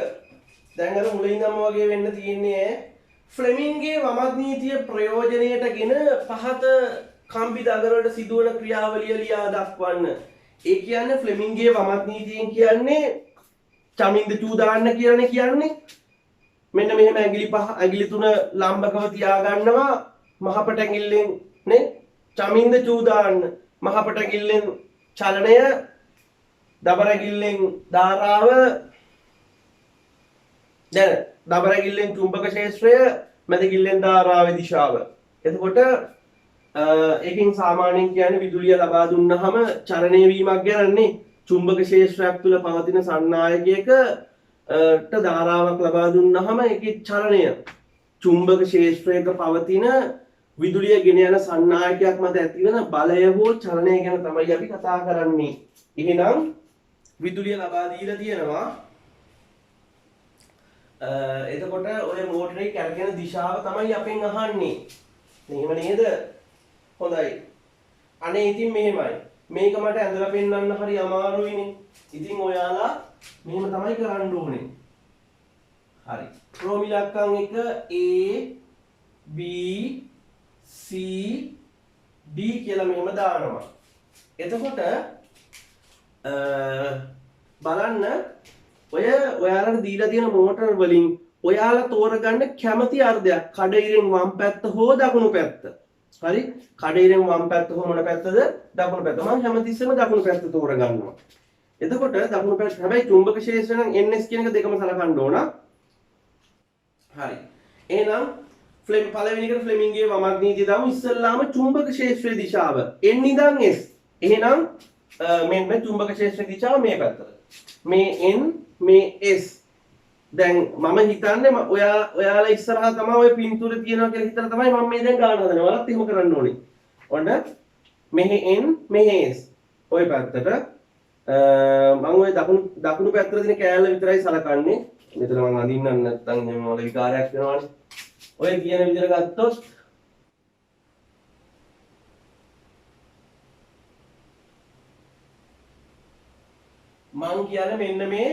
දැන් අර මුලින්දම වගේ වෙන්න තියෙන්නේ ෆ්ලෙමින්ගේ වමත් නීතිය ප්‍රයෝජනයටගෙන පහත කම්බි දගරවලට සිදුවන ක්‍රියාවලිය ලියා දක්වන්න. ඒ කියන්නේ ෆ්ලෙමින්ගේ වමත් නීතියෙන් කියන්නේ චමින්ද චූ දාන්න කියලානේ කියන්නේ. මෙන්න මෙහෙම ඇඟිලි පහ ඇඟිලි තුන ලම්බකව තියා ගන්නවා මහපට ඇඟිල්ලෙන් නේ චමින්ද චූ දාන්න. මහපට ඇඟිල්ලෙන් චලනය දබර ඇඟිල්ලෙන් ධාරාව දැන් දබර ඇඟිල්ලෙන් චුම්බක ක්ෂේත්‍රය මැද ඇඟිල්ලෙන් ධාරාවේ දිශාව. එතකොට ඒකෙන් සාමාන්‍යයෙන් කියන්නේ විදුලිය ලබා දුන්නාම චලනය වීමක් ගැනනේ. චුම්බක ක්ෂේත්‍රයක් තුළ පවතින සන්නායකයකට ධාරාවක් ලබා දුන්නාම ඒකේ චලනය චුම්බක ක්ෂේත්‍රයක පවතින විදුලිය ගෙන යන සන්නායකයක් මත ඇතිවන බලය හෝ චලනය ගැන තමයි අපි කතා කරන්නේ. එහෙනම් විදුලිය ලබා දීලා තියෙනවා. එතකොට ඔය මෝටරේ කැරකෙන දිශාව තමයි අපෙන් අහන්නේ. එහෙම නේද? හොඳයි. අනේ ඉතින් මෙහෙමයි. මේක මට ඇඳලා පෙන්නන්න හරි අමාරුයිනේ. ඉතින් ඔයාලා මෙහෙම තමයි කරන්න ඕනේ. හරි. රෝමිලක්කන් එක A B C D කියලා මෙහෙම දානවා. එතකොට බලන්න ඔයාලට දීලා තියෙන මෝටර වලින් ඔයාලා තෝරගන්න කැමති අර්ධයක් කඩිරෙන් වම් පැත්ත හෝ දකුණු පැත්ත. හරි? කඩිරෙන් වම් පැත්ත හෝ මොන පැත්තද? දකුණු පැත්ත. මම හැමතිස්සෙම දකුණු පැත්ත තෝරගන්නවා. එතකොට දකුණු පැත්ත හැබැයි චුම්බක ක්ෂේත්‍රය නම් NS කියන එක දෙකම සලකන්න ඕන. හරි. එහෙනම් පළවෙනි එකට ෆ්ලෙමින්ගේ වමත් නීතිය දාමු. ඉස්සෙල්ලාම චුම්බක ක්ෂේත්‍රයේ දිශාව N ඉඳන් S. එහෙනම් මෙන්න චුම්බක ක්ෂේත්‍රයේ දිශාව මේ පැත්තට. මේ N මේ S. දැන් මම හිතන්නේ ඔයාලා ඉස්සරහා තමයි ওই පින්තූරේ තියනවා කියලා හිතලා තමයි මම මේ දැන් ගාන හදන්නේ. ඔයාලත් එහෙම කරන්න ඕනේ. ඔන්න මෙහි N මෙහි S. ওই පැත්තට මම ওই දකුණු පැත්තට තියෙන කෑල්ල විතරයි සලකන්නේ. මෙතන මම අඳින්නම් නැත්නම් එහෙම වල විකාරයක් වෙනවානේ. ඔය කියන විදිහට ගත්තොත් මං කියන්නේ මෙන්න මේ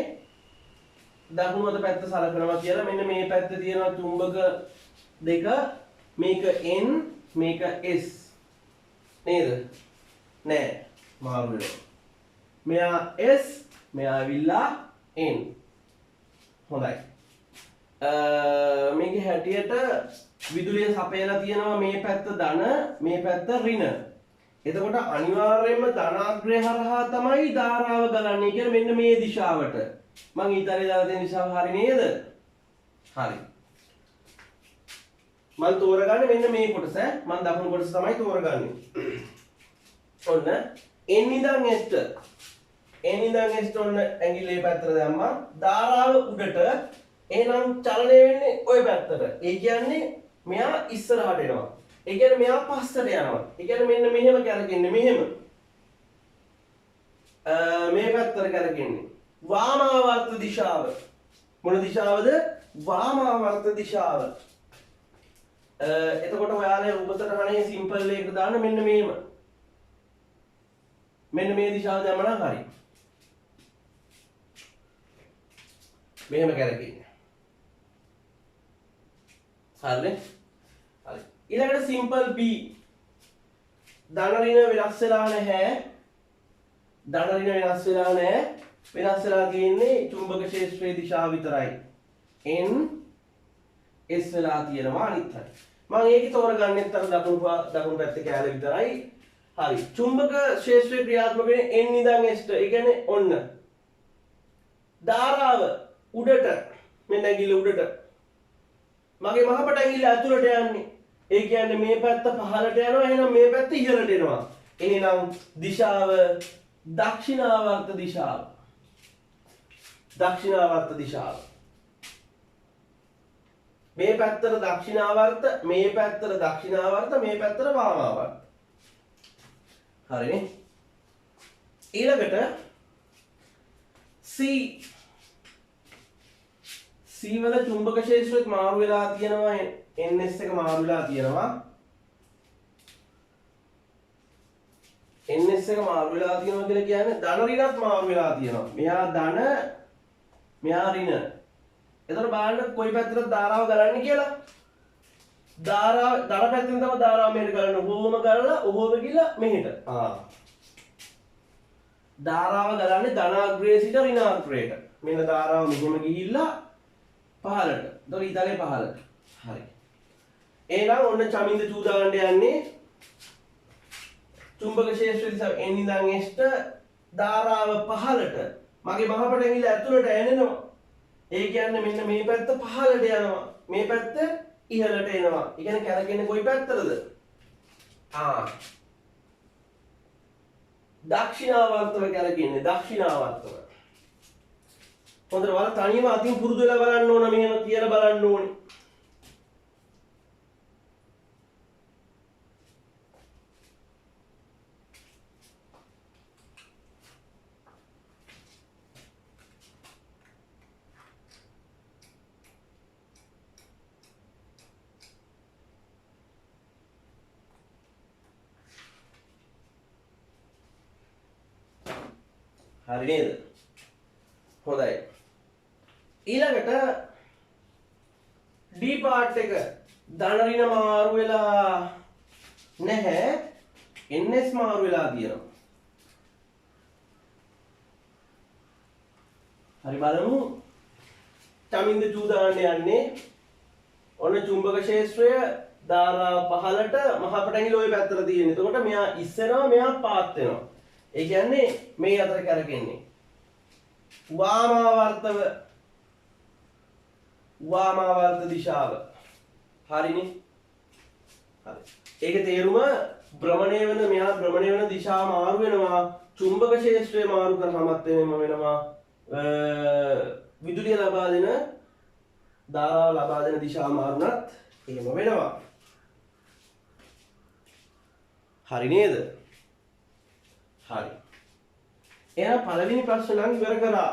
දකුණු අත පැත්ත සලකනවා කියලා. මෙන්න මේ පැත්තේ තියෙන චුම්බක දෙක මේක N මේක S නේද? නෑ මාරු වෙනවා. මෙයා S මෙයා ඇවිල්ලා N. හොඳයි. මේකේ හැටියට විදුලිය සපයලා තියෙනවා මේ පැත්ත ධන මේ පැත්ත ඍණ. එතකොට අනිවාර්යයෙන්ම ධනාග්‍රය හරහා තමයි ධාරාව ගලන්නේ කියලා මෙන්න මේ දිශාවට. මම ඊතරේ දාලා තියෙන දිශාව හරි නේද? හරි. මම තෝරගන්නේ මෙන්න මේ කොටස. මම දකුණු කොටස තමයි තෝරගන්නේ. ඔන්න N ඉඳන් S. n ඉඳන් s ඔන්න ඇඟිල්ලේ පැත්තට දැම්මා. ධාරාව උඩට එහෙනම් චලනය වෙන්නේ ওই පැත්තට. ඒ කියන්නේ මෙයා ඉස්සරහට එනවා. ඒ කියන්නේ මෙයා පස්සට යනවා. ඒ කියන්නේ මෙන්න මෙහෙම කරකින්නේ මෙහෙම. මේ පැත්තට කරකින්නේ. වාමාවර්ත දිශාව. මොන දිශාවද? වාමාවර්ත දිශාව. එතකොට ඔයාලා රූපසටහනේ සිම්පල් එකට දාන්න මෙන්න මෙහෙම. මෙන්න මේ දිශාව දැම්මම හරි. මෙහෙම කරකින්න. හරිනේ? හරි. ඊළඟට සිම්පල් B. ධන ඍණ වෙනස් වෙලා නැහැ. ධන ඍණ වෙනස් වෙලා නැහැ. වෙනස් වෙලා තියෙන්නේ චුම්බක ක්ෂේත්‍රයේ දිශාව විතරයි. n s වෙලා තියෙනවා අනිත් හරිය. මම ඒකේ තෝරගන්නෙත් අර දකුණු පැත්තේ කැලේ විතරයි. හරි. චුම්බක ක්ෂේත්‍රයේ ක්‍රියාත්මක වෙන්නේ n ඉඳන් s ට. ඒ කියන්නේ ඔන්න. ධාරාව උඩට මෙන්න ඇඟිල්ල උඩට. මගේ මහපට ඇඟිල්ල ඇතුළට යන්නේ. ඒ කියන්නේ මේ පැත්ත පහළට යනවා. එහෙනම් මේ පැත්ත ඉහළට එනවා. එහෙනම් දිශාව දක්ෂිනාවර්ත දිශාව. දක්ෂිනාවර්ත දිශාව. මේ පැත්තට දක්ෂිනාවර්ත, මේ පැත්තට දක්ෂිනාවර්ත, මේ පැත්තට වාමාවර්ත. හරිනේ? ඊළඟට C වල චුම්බක ක්ෂේත්‍රෙත් මාරු වෙලා තියෙනවා. ns එක මාරු වෙලා තියෙනවා. ns එක මාරු වෙලා තියෙනවා කියලා කියන්නේ ධන ඍණත් මාරු වෙලා තියෙනවා. මෙයා ධන, මෙයා ඍණ. එතකොට බලන්න කොයි පැත්තටද ධාරාව ගලන්නේ කියලා. ධාරාව ධන පැත්තෙන් තමයි ධාරාව මෙහෙට ගලන්නේ. ඔහොම ගලලා ඔහොම ගිහලා මෙහෙට. ධාරාව ගලන්නේ ධනාග්‍රේ සිට ඍණාග්‍රේට. මෙන්න ධාරාව මෙහෙම ගිහිල්ලා පහළට. එතකොට ඊතලේ පහළට. හරි. එහෙනම් ඔන්න චමින්ද චූදාගන්න යන්නේ චුම්බක ක්ෂේත්‍රය දිහා n ඉඳන් s ට ධාරාව පහළට. මගේ මහපට ඇඟිල්ල ඇතුළට ඇනෙනවා. ඒ කියන්නේ මෙන්න මේ පැත්ත පහළට යනවා. මේ පැත්ත ඉහළට එනවා. ඒ කියන්නේ කැරකෙන්නේ කොයි පැත්තටද? දක්ෂිනාවර්තව කැරකෙන්නේ. දක්ෂිනාවර්තව. හොඳට වල තනියම අතින් පුරුදු වෙලා බලන්න ඕන. මෙහෙම කියලා බලන්න ඕනේ. හරි නේද? හොඳයි. ඊළඟට D part එක ධන ඍණ මාරු වෙලා නැහැ. ns මාරු වෙලා තියෙනවා. හරි බලමු. චමින්ද චූදාගන්න යන්නේ. ඔන්න චුම්බක ක්ෂේත්‍රය ධාරා පහළට මහපට ඇඟිල්ල ওই පැත්තට තියෙන. එතකොට මෙයා ඉස්සෙනවා මෙයා පාත් වෙනවා. ඒ කියන්නේ මේ අතර කරකෙන්නේ වාමාවර්ත දිශාව. හරිනේ? හරි. ඒකේ තේරුම භ්‍රමණය වෙන මෙහා භ්‍රමණය වෙන දිශාව මාරු වෙනවා. චුම්බක ක්ෂේත්‍රය මාරු කරාමත් වෙනවා. විදුලිය ලබා දෙන ධාරාව ලබා දෙන දිශාව මාරුණත් එහෙම වෙනවා. හරි නේද? හරි. එහෙනම් පළවෙනි ප්‍රශ්න නම් ඉවර කරා.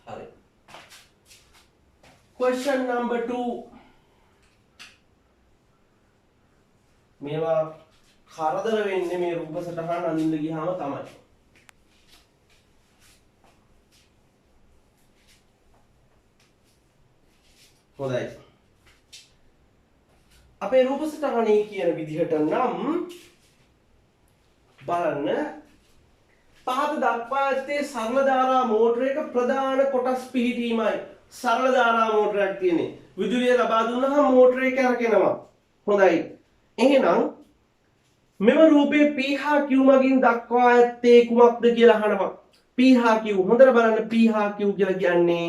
හරි. Question number 2. මේවා කරදර වෙන්නේ මේ රූප සටහන් අඳින්න ගියාම තමයි. හොඳයි. අපේ රූප සටහනේ කියන විදිහට නම් බලන්න පහත දක්වා ඇත්තේ සරල ධාරා මෝටරයක ප්‍රධාන කොටස් පිහිටීමයි. සරල ධාරා මෝටරයක් තියෙන්නේ. විදුලිය ලබා දුන්නාම මෝටරේ කැරකෙනවා. හොඳයි. එහෙනම් මෙම රූපයේ P හා Q මගින් දක්වා ඇත්තේ කුමක්ද කියලා අහනවා. P හා Q හොඳට බලන්න. P හා Q කියලා කියන්නේ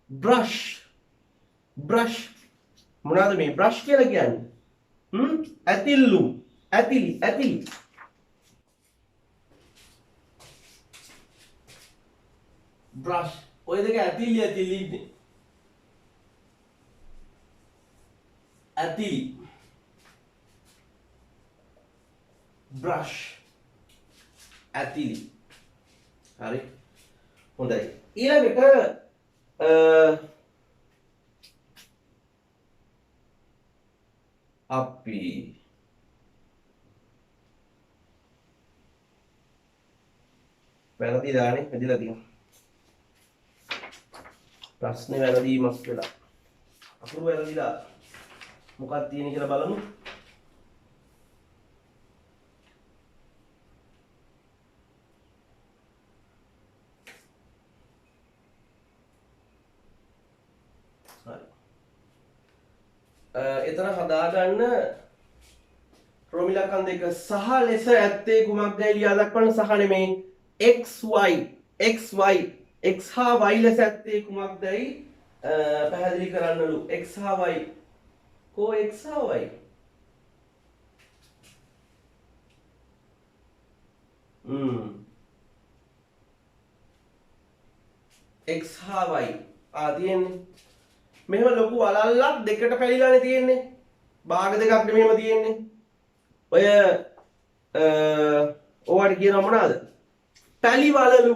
brush. මොනවාද මේ brush කියලා කියන්නේ? ඇතිල්ලු. ඇතිලි. brush. ඔය දෙක ඇතිලි ඉන්නේ. ඇතිලි. brush. ඇතිලි. හරි. හොඳයි. ඊළඟට අපි වැරදි දානේ මෙදිලා තියෙනවා. ප්‍රශ්නේ වැරදීමක් වෙලා. අකුරු වැරදිලා. මොකක්ද තියෙන්නේ කියලා බලමු. එතන හදාගන්න රෝමිලකන් දෙක සහ ලෙස ඇත්තේ කුමක්දයි ලියා දක්වන්න. සහ නෙමෙයි xy x හා y ලෙස ඇත්තේ කුමක්දයි පැහැදිලි කරන්නලු. x හා y කෝ x හා y x හා y තියෙන්නේ. මෙහෙම ලොකු වලල්ලක් දෙකට පැලිලානේ තියෙන්නේ. භාග දෙකක් නෙමෙයිම තියෙන්නේ. ඔය ඕවට කියනවා මොනවාද? පැලිවලලු.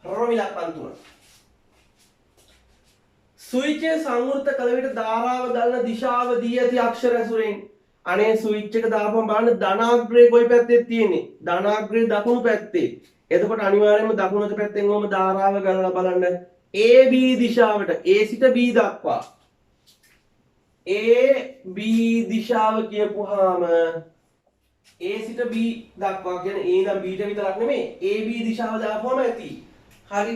රෝමිලක්කන් තුන. ස්විච්චය සංවෘත කළ විට ධාරාව ගලන දිශාව දී ඇති අක්ෂර ඇසුරෙන් අනේ ස්විච් එක දාපුවම බලන්න ධනාග්‍රේ කොයි පැත්තේ තියෙන්නේ? ධනාග්‍රේ දකුණු පැත්තේ. එතකොට අනිවාර්යයෙන්ම දකුණු පැත්තෙන් ඕම ධාරාව ගලලා බලන්න AB දිශාවට A සිට B දක්වා. AB දිශාව කියපුවාම A සිට B දක්වා කියන්නේ A ඉඳන් B ට විතරක් නෙමෙයි AB දිශාව දාපුවම ඇති. හරි.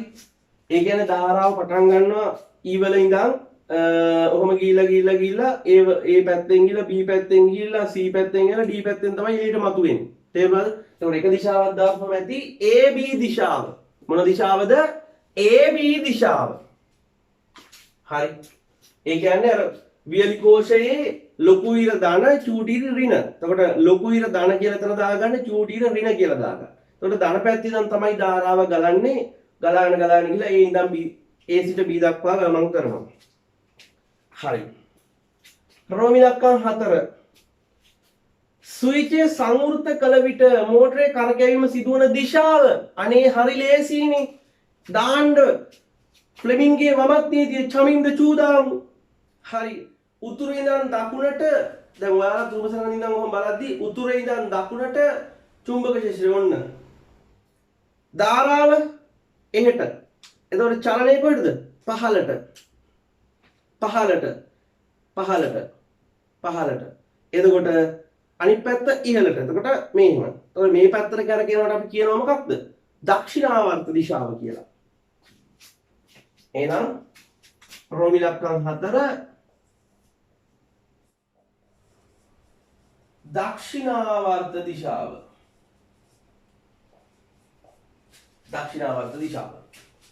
ඒ කියන්නේ ධාරාව පටන් ගන්නවා E වල ඉඳන් ඔහොම ගිහිල්ලා A පැත්තෙන් ගිහිල්ලා B පැත්තෙන් ගිහිල්ලා C පැත්තෙන් ගිහිල්ලා D පැත්තෙන් තමයි ඊට මතුවෙන්නේ. තේරුණාද? එතකොට එක දිශාවක් දාපුවම ඇති AB දිශාව. මොන දිශාවද? AB දිශාව. හරි. ඒ කියන්නේ අර වියලි කෝෂයේ ලොකු ඉර ධන චූටි ඉර ඍණ. එතකොට ලොකු ඉර ධන කියලා එතන දාගන්න චූටි ඉර ඍණ කියලා දාගන්න. එතකොට ධන පැත්තේ ඉඳන් තමයි ධාරාව ගලන්නේ. ගලාගෙන ගිහිල්ලා A ඉඳන් B A සිට B දක්වා ගමන් කරනවා. හරි. රෝමිලක්කන් 4. ස්විචය සංවෘත කළ විට මෝටරේ කරකැවීම සිදුවන දිශාව අනේ හරි ලේසියිනේ. දාන්න ෆ්ලෙමින්ගේ වමත් නීතිය චමින්ද චූදාමු. හරි. උතුරේ ඉඳන් දකුණට දැන් ඔයාලා තුඹසරණ ඉඳන් ඔහොම බලද්දි උතුරේ ඉඳන් දකුණට චුම්බක ක්ෂේත්‍රය ඔන්න. ධාරාව එහෙට. එතකොට චලනය කොහෙටද? පහළට. එතකොට අනිත් පැත්ත ඉහළට. එතකොට මෙහෙම. එතකොට මේ පැත්තට කරකිනවට අපි කියනවා මොකක්ද? දක්ෂිණාවර්ත දිශාව කියලා. එහෙනම් රෝමිලක්කන් 4 දක්ෂිණාවර්ත දිශාව.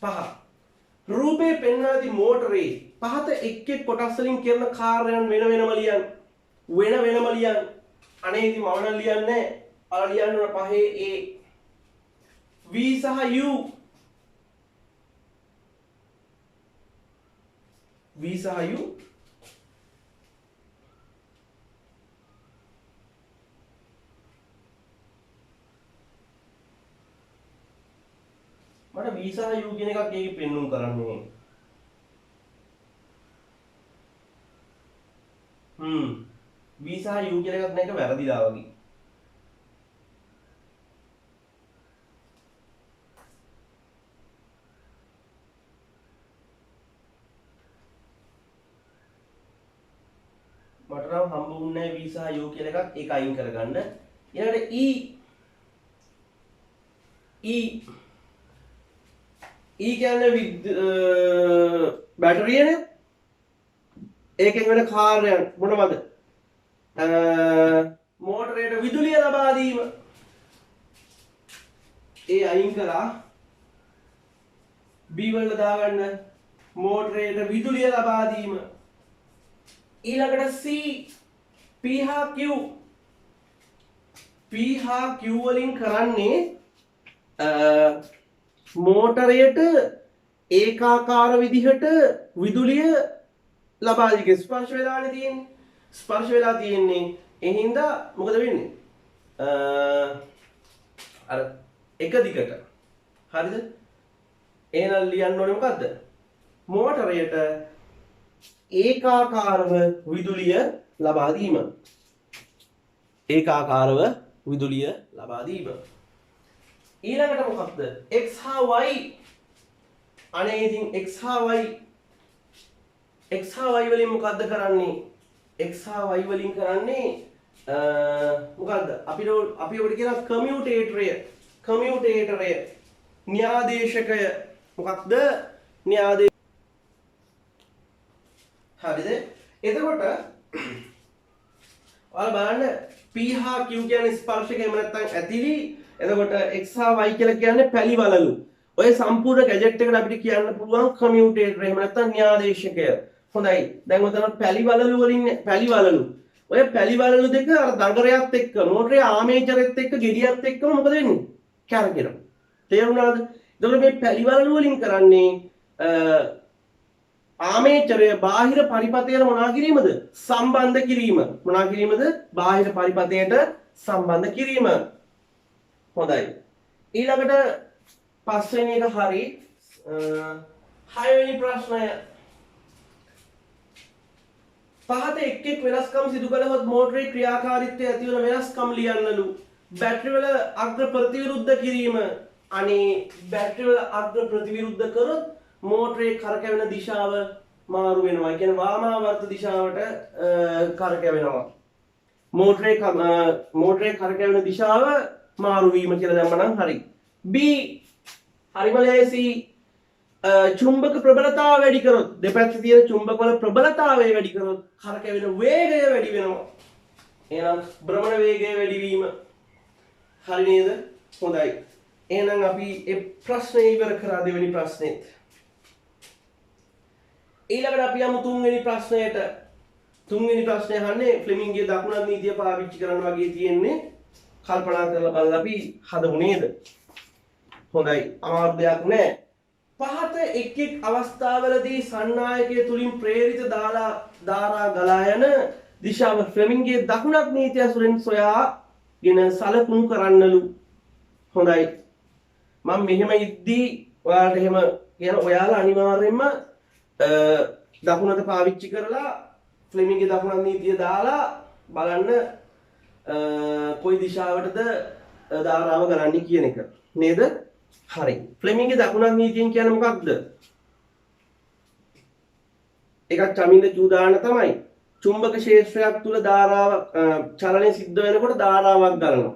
පහ. රූපේ පෙන්වා දී මෝටරේ පහත එක් එක් කොටස් වලින් කරන කාර්යයන් වෙන වෙනම ලියන්න. අනේ ඉතින් මම නම් ලියන්නේ අර ලියන්න ඕන පහේ A V සහ U මට V සහ U කියන එකක් ඒකේ පෙන්නුම් කරන්නේ. V සහ U කියන එකක් නේද වැරදිලා වගේ. මට නම් හම්බුන්නේ V සහ U කියලා එකක් ඒක අයින් කරගන්න. ඊළඟට E කියන්නේ බැටරියනේ. ඒකෙන් වෙන කාර්යයන් මොනවද? මෝටරයට විදුලිය ලබා දීම. ඒ අයින් කළා. B වල දාගන්න මෝටරයට විදුලිය ලබා දීම. ඊළඟට C P හා Q වලින් කරන්නේ මෝටරයට ඒකාකාර විදිහට විදුලිය ලබා දීක ස්පර්ශ වෙලානේ තියෙන්නේ. ස්පර්ශ වෙලා තියෙන්නේ. ඒ හින්දා මොකද වෙන්නේ? අර එක දිගට. හරිද? එහෙනම් ලියන්න ඕනේ මොකද්ද? මෝටරයට ඒකාකාරව විදුලිය ලබා දීම. ඒකාකාරව විදුලිය ලබා දීම. ඊළඟට මොකක්ද? x හා y. අනේ ඉතින් x හා y වලින් මොකද්ද කරන්නේ? x හා y වලින් කරන්නේ මොකද්ද? අපි ඔබට කියන කමියුටේටරය න්‍යාදේශකය මොකක්ද? න්‍යාදේ හරිද? එතකොට ඔයාලා බලන්න P හා Q කියන්නේ ස්පර්ශක එහෙම නැත්නම් ඇතිලි. එතකොට x හා y කියලා කියන්නේ පැලිවලලු. ඔය සම්පූර්ණ ගැජට් එකට අපිට කියන්න පුළුවන් කමියුටේටර් එහෙම නැත්නම් න්‍යාදේශකය. හොඳයි. දැන් ඔතන පැලිවලලු වලින් පැලිවලලු. ඔය පැලිවලලු දෙක අර දඟරයත් එක්ක මෝටරේ ආමේචරෙත් එක්ක ගෙඩියත් එක්කම මොකද වෙන්නේ? කැරකෙනවා. තේරුණාද? එතකොට මේ පැලිවලලු වලින් කරන්නේ ආමේචරය බාහිර පරිපථයට මොනා කිරීමද? සම්බන්ධ කිරීම. මොනා කිරීමද? බාහිර පරිපථයට සම්බන්ධ කිරීම. හොඳයි. ඊළඟට පස්වෙනි එක හරි. හයවෙනි ප්‍රශ්නය. පහත එක් වෙනස්කම් සිදු කළහොත් මෝටරේ ක්‍රියාකාරීත්වය ඇතිවන වෙනස්කම් ලියන්නලු. බැටරි වල අග්‍ර ප්‍රතිවිරුද්ධ කිරීම. අනේ බැටරි වල අග්‍ර ප්‍රතිවිරුද්ධ කරොත් මෝටරේ කරකැවෙන දිශාව මාරු වෙනවා. ඒ කියන්නේ වාමාවර්ත දිශාවට කරකැවෙනවා. මෝටරේ කරකැවෙන දිශාව මාරු වීම කියලා දැම්මනම් හරි. B හරිම ලේසි. චුම්බක ප්‍රබලතාව වැඩි කරොත් දෙපැත්තේ තියෙන චුම්බක වල ප්‍රබලතාවය වැඩි කරොත් කරකැවෙන වේගය වැඩි වෙනවා. එහෙනම් භ්‍රමණ වේගය වැඩි වීම. හරි නේද? හොඳයි. එහෙනම් අපි මේ ප්‍රශ්නේ ඉවර කරා දෙවෙනි ප්‍රශ්නේත්. ඊළඟට අපි යමු තුන්වෙනි ප්‍රශ්නයට. තුන්වෙනි ප්‍රශ්නේ අහන්නේ ෆ්ලෙමින්ගේ දකුණත් නීතිය පාවිච්චි කරන්න වගේ තියෙන්නේ. කල්පනා කරලා බලලා අපි හදමු නේද? හොඳයි. අමාරු දෙයක් නෑ. පහත එක් අවස්ථාවලදී සන්නායකය තුලින් ප්‍රේරිත ධාරා ගලා යන දිශාව ෆ්ලෙමින්ගේ දකුණත් නීතිය අසුරෙන් සොයාගෙන සලකුණු කරන්නලු. හොඳයි. මම මෙහෙම ඉද්දී ඔයාලට එහෙම කියන ඔයාලා අනිවාර්යයෙන්ම දකුණට පාවිච්චි කරලා ෆ්ලෙමින්ගේ දකුණත් නීතිය දාලා බලන්න කොයි දිශාවටද ධාරාව ගලන්නේ කියන එක. නේද? හරි. ෆ්ලෙමින්ගේ දකුණත් නීතියෙන් කියන්නේ මොකක්ද? එකක් චමින්ද චූදාන තමයි. චුම්බක ක්ෂේත්‍රයක් තුල ධාරාව චලනය සිද්ධ වෙනකොට ධාරාවක් ගලනවා.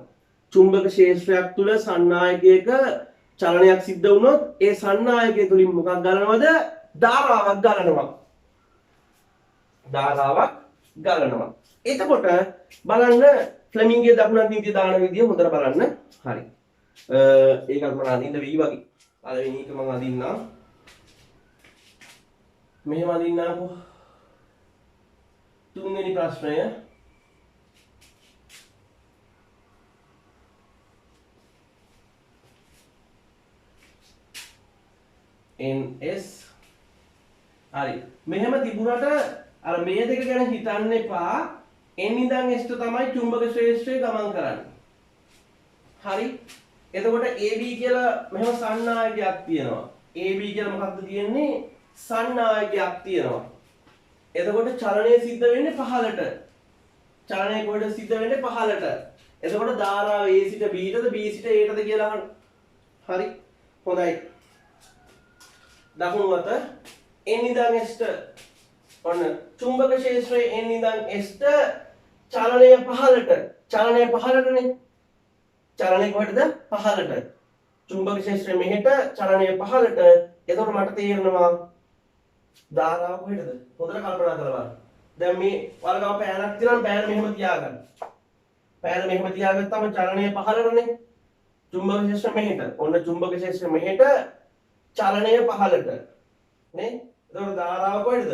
චුම්බක ක්ෂේත්‍රයක් තුල සන්නායකයක චලනයක් සිද්ධ වුණොත් ඒ සන්නායකය තුලින් මොකක් ගලනවද? ධාරාවක් ගලනවා. ධාරාවක් ගලනවා. එතකොට බලන්න ෆ්ලෙමින්ගේ දකුණත් නීතිය දාන විදිය හොඳට බලන්න. හරි. ඒකත් මම අදින්න වෙයි වගේ. පළවෙනි එක මම අදින්නම්. මෙහෙම අදින්නම්කෝ. තුන්වෙනි ප්‍රශ්නය. NS හරි. මෙහෙම තිබුණාට අර මේ දෙක ගැන හිතන්න එපා. N ඉඳන් S තමයි චුම්බක ශ්‍රේෂ්ඨය ගමන් කරන්නේ. හරි. එතකොට AB කියලා මෙහෙම සන්නායකයක් තියෙනවා. AB කියලා මොකක්ද තියෙන්නේ? සන්නායකයක් තියෙනවා. එතකොට චලනය සිද්ධ වෙන්නේ පහළට. චලනය කොහෙද සිද්ධ වෙන්නේ? පහළට. එතකොට ධාරාව A සිට B ටද B සිට A ටද කියලා අහන්න. හරි. හොඳයි. දකුණු අත N ඉඳන් S ට ඔන්න චුම්බක ක්ෂේත්‍රයේ n ඉඳන් s ට චලනය පහළටනේ. චලනය කොහෙටද? පහළට. චුම්බක ක්ෂේත්‍රය මෙහෙට, චලනය පහළට. එතකොට මට තේරෙනවා ධාරාව කොහෙටද? හොඳට කල්පනා කරලා බලන්න. දැන් මේ වලගාව පෑනක් තියෙනවා, පෑන මෙහෙම තියාගන්න. පෑන මෙහෙම තියාගත්තාම චලනය පහළටනේ. චුම්බක ක්ෂේත්‍රය මෙහෙට. ඔන්න චුම්බක ක්ෂේත්‍රය මෙහෙට, චලනය පහළට. නේ? එතකොට ධාරාව කොහෙටද?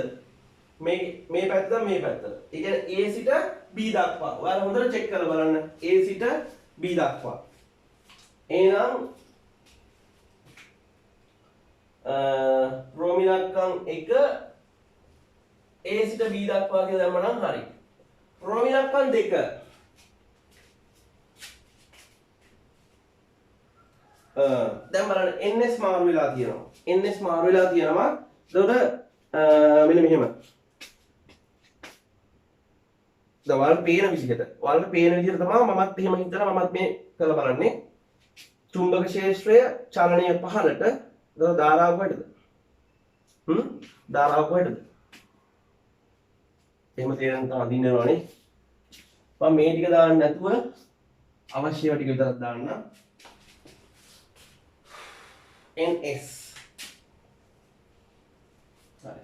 මේ පැත්තට මේ පැත්තට. ඒ කියන්නේ A සිට B දක්වා. ඔයාලා හොඳට චෙක් කරලා බලන්න. A සිට B දක්වා. එහෙනම් ප්‍රෝමිලක්කම් 1 A සිට B දක්වා කියලා දැම්මනම් හරි. ප්‍රෝමිලක්කම් 2 දැන් බලන්න ns මාරු වෙලා තියෙනවා. ns මාරු වෙලා තියෙනවා. එතකොට මෙන්න මෙහෙම. දැන් ඔයාලට පේන විදිහට තමයි මමත් එහෙම හිතලා මමත් මේ කරලා බලන්නේ. චුම්බක ක්ෂේත්‍රය චලනය පහළට. එතකොට ධාරාව කොහෙටද? ධාරාව කොහෙටද? එහෙම තේරෙන්න තමයි අදින්නවනේ. මම මේ ටික දාන්න නැතුව අවශ්‍යව ටික විතරක් දාන්න. ns. හරි.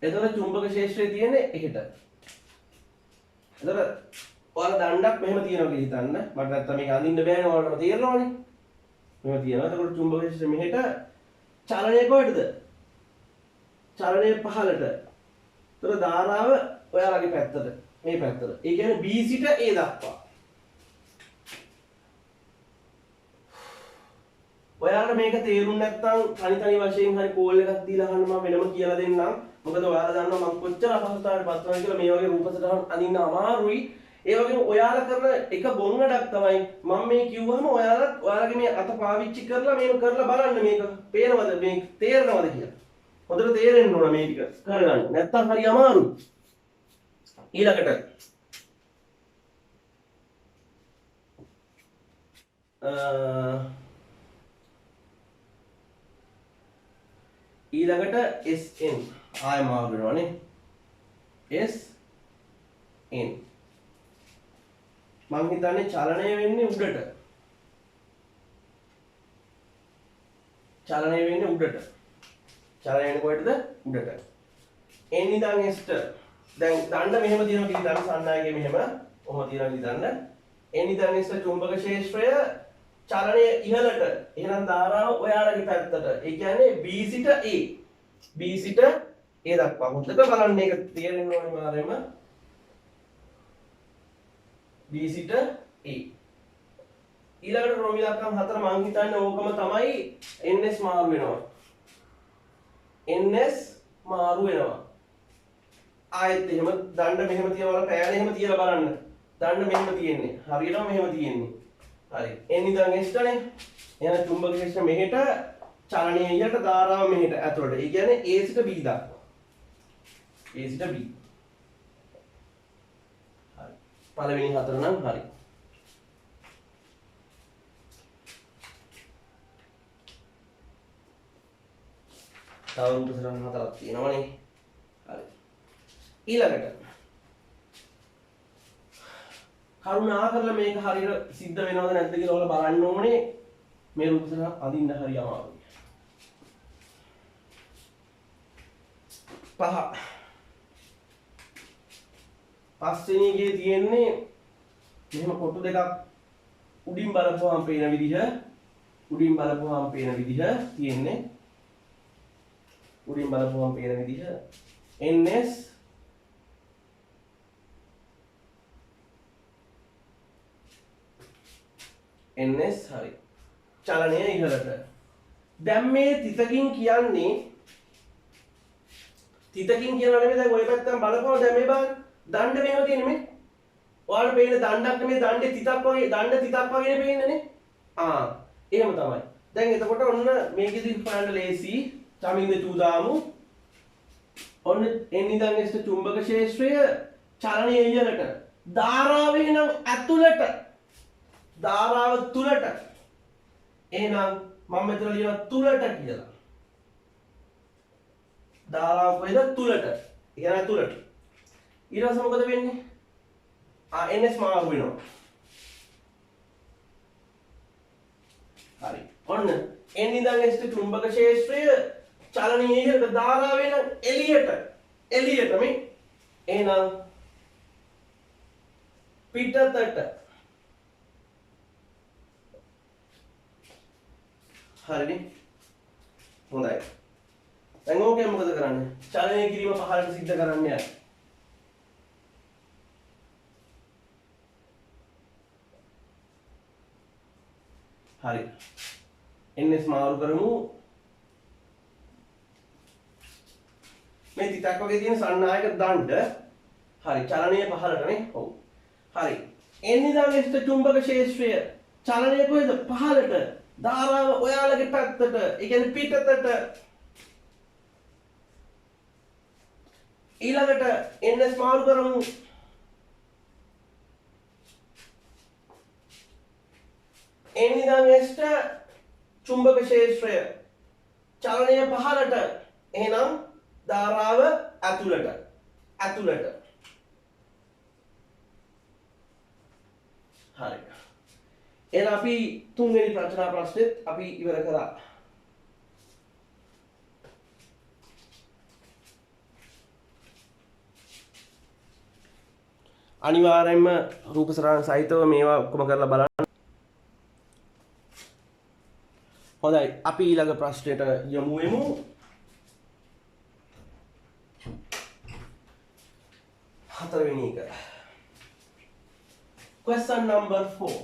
එතකොට චුම්බක ක්ෂේත්‍රය තියෙන්නේ එහෙට. එතකොට ඔයාලා දණ්ඩක් මෙහෙම තියෙනවා කියලා හිතන්න. මට නැත්තම් මේක අඳින්න බෑනේ, ඔයාලටම තේරෙනවනේ. මෙහෙම තියෙනවා. එතකොට චුම්බක ක්ෂේත්‍රය මෙහෙට, චලනය කොහෙටද? චලනය පහළට. එතකොට ධාරාව ඔයාලගේ පැත්තට, මේ පැත්තට. ඒ කියන්නේ B සිට A දක්වා. ඔයාලට මේක තේරුම් නැත්නම් තනි වශයෙන් හරි කෝල් එකක් දීලා අහන්න මම වෙනම කියලා දෙන්නම්. මොකද ඔයාලා දන්නවා මම කොච්චර අපහසුතාවයකට පත් වෙනවද කියලා. මේ වගේ රූප සටහන් අඳින්න අමාරුයි. ඒ වගේම ඔයාලා කරන එක බොන්නඩක් තමයි මම මේ කිව්වහම ඔයාලගේ මේ අත පාවිච්චි කරලා මේක කරලා බලන්න මේක පේනවද, මේ තේරෙනවද කියලා. හොඳට තේරෙන්න ඕන මේ ටික කරගන්න. නැත්නම් හරි අමාරුයි. ඊළඟට SN ආය මාරු වෙනවානේ. SN මම හිතන්නේ චලනය වෙන්නේ උඩට. චලනය වෙන්නේ උඩට. චලනය වෙන්නේ කොහෙටද? උඩට. n ඉඳන් s ට දැන් දණ්ඩ මෙහෙම තියෙනවා කියලා හිතන්න, සන්නායකේ මෙහෙම කොහොම තියෙනවා කියලා හිතන්න. n ඉඳන් s ට චුම්බක ක්ෂේත්‍රය චලනය ඉහළට. එහෙනම් ධාරාව ඔයාලගේ පැත්තට. ඒ කියන්නේ B සිට A. B සිට A දක්වා. හොඳට බලන්න මේක තේරෙන්න ඕනේ මාරෙම. B සිට A. ඊළඟට රෝමිලක්කම් 4 මං හිතන්නේ ඕකම තමයි. ns මාරු වෙනවා. ns මාරු වෙනවා. ආයෙත් එහෙම දණ්ඩ මෙහෙම තියවලා පෑන එහෙම තියලා බලන්න. දණ්ඩ මෙහෙම තියෙන්නේ. හරියටම මෙහෙම තියෙන්නේ. හරි. n ඉඳන් s ටනේ. එහෙනම් චුම්බක ක්ෂේත්‍රය මෙහෙට, චලනය ඉහළට, ධාරාව මෙහෙට ඇතුළට. ඒ කියන්නේ A සිට B දක්වා. A සිට B. හරි. පළවෙනි හතර නම් හරි. තව රූප සටහන් හතරක් තියෙනවනේ. හරි. ඊළඟට කරුණා කරලා මේක හරියට සිද්ධ වෙනවද නැද්ද කියලා ඔයාලා බලන්න ඕනේ. මේ රූප සටහන් අඳින්න හරි අමාරුයි. 5 පස්වෙනි එකේ තියෙන්නේ මෙහෙම කොටු දෙකක් උඩින් බලපුවාම පේන විදිහ තියෙන්නේ. උඩින් බලපුවාම පේන විදිහ ns හරි. චලනය ඉහළට. දැන් මේ තිතකින් කියන්නේ නෙමෙයි. දැන් ඔය පැත්තෙන් බලපුවම දැන් මේ බලන්න. දණ්ඩ මෙහෙම තියෙන්නේ මේ. ඔයාලට පේන දණ්ඩක් නෙමෙයි, දණ්ඩේ තිතක් වගේ පේන්නේනේ. එහෙම තමයි. දැන් එතකොට ඔන්න මේකෙදි හොයන්න ලේසි. චමින්ද චූදාමු. ඔන්න n ඉඳන් s චුම්බක ක්ෂේත්‍රය චලනය ඉහළට. ධාරාව එනම් ඇතුළට. ධාරාව තුලට. එහෙනම් මම මෙතන ලියනවා තුලට කියලා. ධාරාව කොහෙද තුලට ඉගෙන තුලට ඊට පස්සේ මොකද වෙන්නේ ns මාරු වෙනවා හරි ඔන්න n ඉඳන් s චුම්බක ක්ෂේත්‍රය චලනීය ධාරාවේ නම් එළියට මේ එහෙනම් පිටතට හරිනේ හොඳයි දැන් ඕකේ මොකද කරන්නේ චලනය කිරීම පහළට සිද්ධ කරන්නේ හරි ns මාරු කරමු මේ තිතක් වගේ තියෙන සන්නායක දණ්ඩ හරි චලනය පහළටනේ ඔව් හරි n ඉඳන් s චුම්බක ක්ෂේත්‍රය චලනය කොහෙද පහළට ධාරාව ඔයාලගේ පැත්තට ඒ කියන්නේ පිටතට ඊළඟට ns මාරු කරමු n ඉඳන් s චුම්බක ක්ෂේත්‍රය චලනය පහළට එහෙනම් ධාරාව ඇතුළට හරි එහෙනම් අපි තුන්වෙනි රචනා ප්‍රශ්නෙත් අපි ඉවර කරා අනිවාර්යයෙන්ම රූප සටහන් සහිතව මේවා ඔක්කොම කරලා බලන්න හොඳයි අපි ඊළඟ ප්‍රශ්නෙට යමු හතරවෙනි එක question number 4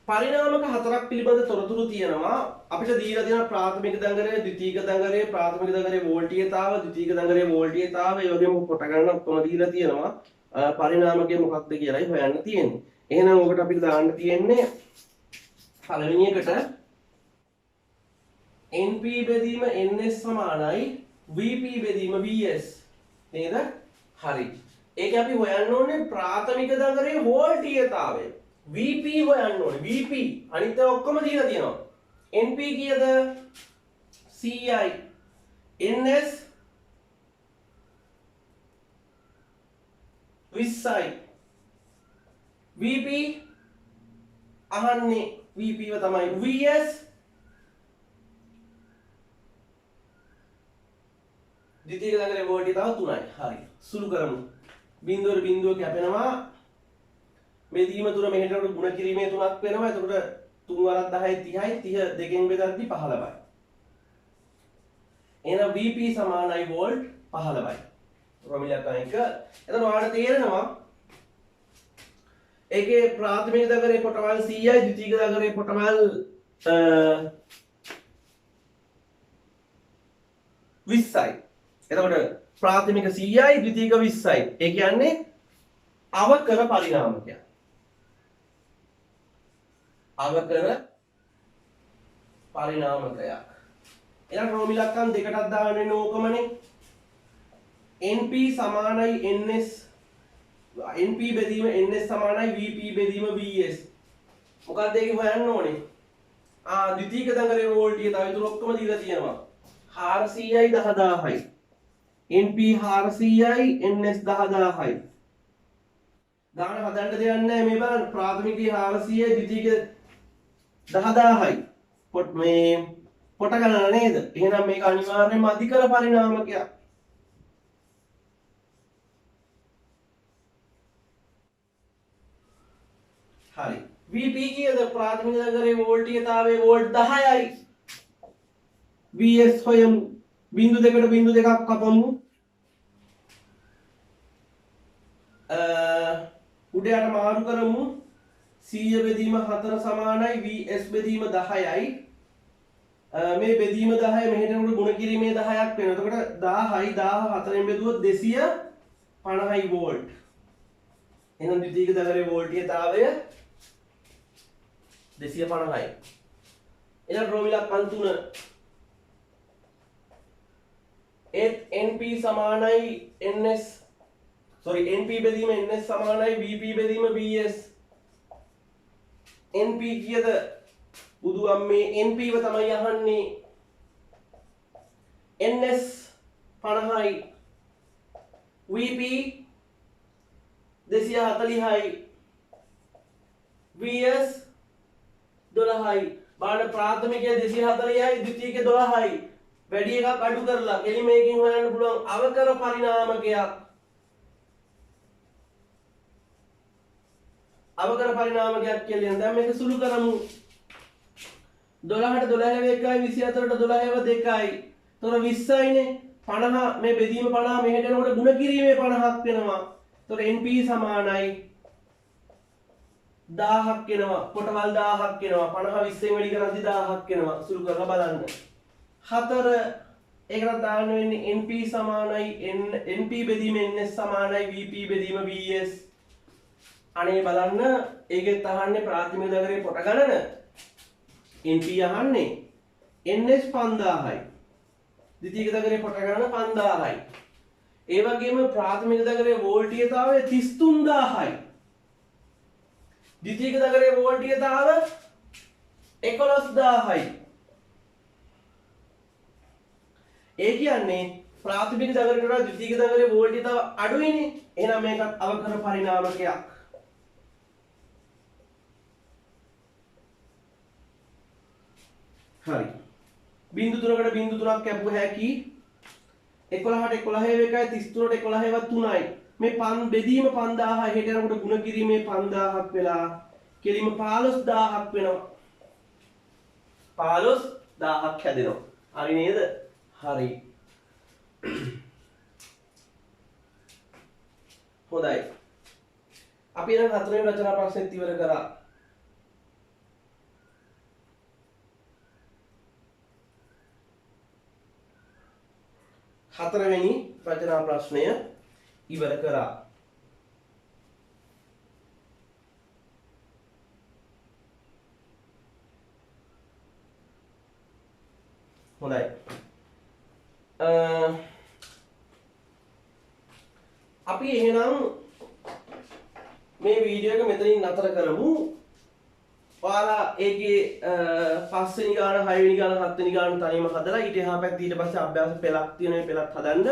පරිණාමක හතරක් පිළිබඳ තොරතුරු තියෙනවා අපිට දීලා තියෙන ප්‍රාථමික දඟලය ද්විතීයික දඟලය ප්‍රාථමික දඟලයේ වෝල්ටීයතාව ද්විතීයික දඟලයේ වෝල්ටීයතාව ඒ වගේම කොට ගන්න ඔක්කොම දීලා තියෙනවා පරිණාමකය මොකක්ද කියලායි හොයන්න තියෙන්නේ එහෙනම් ඔකට අපිට දාන්න තියෙන්නේ පළවෙනි එකට np බෙදීම ns සමානයි vp බෙදීම vs නේද හරි ඒක අපි හොයන්න ඕනේ ප්‍රාථමික දඟලයේ වෝල්ටීයතාවය vp හොයන්න ඕනේ vp අනිත් ඒවා ඔක්කොම දීලා තියෙනවා np කීයද ci ns 20යි vp අහන්නේ vp ව තමයි vs ද්විතීයික දඟලයේ වෝල්ටීයතාව 3යි හරි සුළු කරමු බිඳුවර බිඳුව කැපෙනවා බෙදීම තුන මෙහෙට ගුණ කිරීමේ 3ක් වෙනවා එතකොට 3 වරක් 10යි 30යි 30 දෙකෙන් බෙදද්දි 15යි එහෙනම් vp සමානයි වෝල්ට් 15යි රොමිලක් අංක එතකොට ඔයාලට තේරෙනවා ඒකේ ප්‍රාථමික දඟලයේ කොටවල් 100යි ද්විතීයික දඟලයේ කොටවල් 20යි එතකොට ප්‍රාථමික 100යි ද්විතීයික 20යි ඒ කියන්නේ අවකර පරිණාමකයක් අවකර පරිණාමකයක් එහෙනම් රෝමි ලක්කම් දෙකටත් දාන්න වෙන ඕකමනේ np සමානයි ns np බෙදීම ns සමානයි vp බෙදීම vs මොකක්ද ඒක හොයන්න ඕනේ ද්විතීයික දඟලයේ වෝල්ටීයතාවය විතර ඔක්කොම දීලා තියෙනවා 400යි 10000යි np 400යි ns 10000යි දාන හදන්න දෙයක් නැහැ මේ බලන්න ප්‍රාථමිකයේ 400යි ද්විතීයික 10000යි මේ කොට ගණන නේද එහෙනම් මේක අනිවාර්යයෙන්ම අධිකර පරිණාමකයක් හරි vp කීයද ප්‍රාථමික දඟලයේ වෝල්ටීයතාවයේ වෝල්ට් 10යි vs හොයමු බිංදු දෙකට බිංදු දෙකක් කපමු උඩයට මාරු කරමු 100 බෙදීම 4 සමානයි vs බෙදීම 10යි මේ බෙදීම 10 මෙහෙට ගුණ කිරීමේ 10ක් වෙනවා එතකොට 10යි 14න් බෙදුවොත් 250යි වෝල්ට් එහෙනම් ද්විතීයික දඟලයේ වෝල්ටීයතාවය 250යි එහෙනම් රෝමිලක් අන් 3 np සමානයි ns np බෙදීම ns සමානයි vp බෙදීම vs np කීයද බුදුන් මේ NP ව තමයි අහන්නේ. NS 50යි VP 240යි VS 12යි බලන්න ප්‍රාථමිකයේ 240යි ද්විතීයිකයේ 12යි වැඩි එකක් අඩු කරලා එලි මේකින් හොයන්න පුළුවන් අවකර පරිණාමකයක් කියලා දැන් මේක සුළු කරමු 12ට 12 එකයි 24ට 12 2යි තොර 20යිනේ 50 මේ බෙදීම 50 මෙහෙට යනකොට ಗುಣ කිරීමේ 50ක් වෙනවා. තොර NP සමානයි 1000ක් වෙනවා. කොටවල් 1000ක් වෙනවා. 50 20ෙන් වැඩි කරද්දි 1000ක් වෙනවා. සුළු කරලා බලන්න. 4 ඒකට දාන්න වෙන්නේ NP සමානයි NP බෙදීම NS සමානයි VP බෙදීම VS. අනේ බලන්න ඒකෙත් අහන්නේ ප්‍රාථමික නගරේ පොට ගණන. NP අහන්නේ NS 5000යි. ද්විතීයික නගරේ පොට ගණන 5000යි. ඒ වගේම ප්‍රාථමික නගරේ වෝල්ටීයතාවය 33000යි. ද්විතීයික නගරේ වෝල්ටීයතාව 11000යි. ඒ කියන්නේ ප්‍රාථමික නගරේ වඩා ද්විතීයික නගරේ වෝල්ටීයතාව අඩුයිනේ. එහෙනම් මේකත් අවකර පරිණාමකයක්. හරි. බිංදු 3කට බිංදු 3ක් කැපුව හැකි 11ට 11 එකයි 33ට 11වත් 3යි මේ බෙදීම 5000 හෙට යනකොට ගුණ කිරීමේ 5000ක් වෙලා කෙලිම 15000ක් වෙනවා 15000ක් හැදෙනවා හරි නේද හරි හොඳයි අපි දැන් හතරවෙනි රචනා ප්‍රශ්නෙත් ඉවර කරා හතරවෙනි රචනා ප්‍රශ්නය ඉවර කරා. හොඳයි. අපි එහෙනම් මේ වීඩියෝ එක මෙතනින් නතර කරමු. ඔයාලා ඒකේ 5 වෙනි ගාන 6 වෙනි ගාන 7 වෙනි ගාන තනියම හදලා ඊට එහා පැත්තේ ඊට පස්සේ අභ්‍යාස පෙළක් තියෙන මේ පෙළක් හදන්න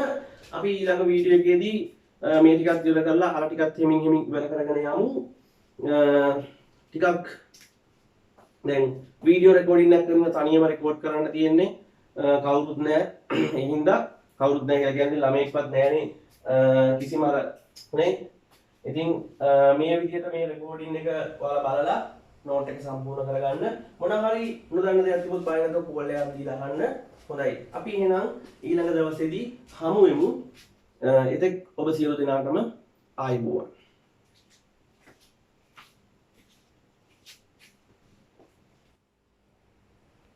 අපි ඊළඟ වීඩියෝ එකේදී මේ ටිකක් ඉවර කරලා අර ටිකත් හිමින් ඉවර කරගෙන යමු ටිකක් දැන් වීඩියෝ රෙකෝඩින් එක කරන තනියම රෙකෝඩ් කරන්න තියෙන්නේ කවුරුත් නැහැ ඒ හින්දා කවුරුත් නැහැ කියලා කියන්නේ ළමයෙක්වත් නැහැනේ කිසිම අර නේ ඉතින් මේ විදිහට මේ රෙකෝඩින් එක ඔයාලා බලලා නෝට් එක සම්පූර්ණ කරගන්න මොන හරි නොදන්න දෙයක් තිබුත් බය නැතුව කෝල් එකක් දීලා අහන්න හොඳයි අපි එහෙනම් ඊළඟ දවසේදී හමු වෙමු එතෙක් ඔබ සියලු දෙනාටම ආයුබෝවන්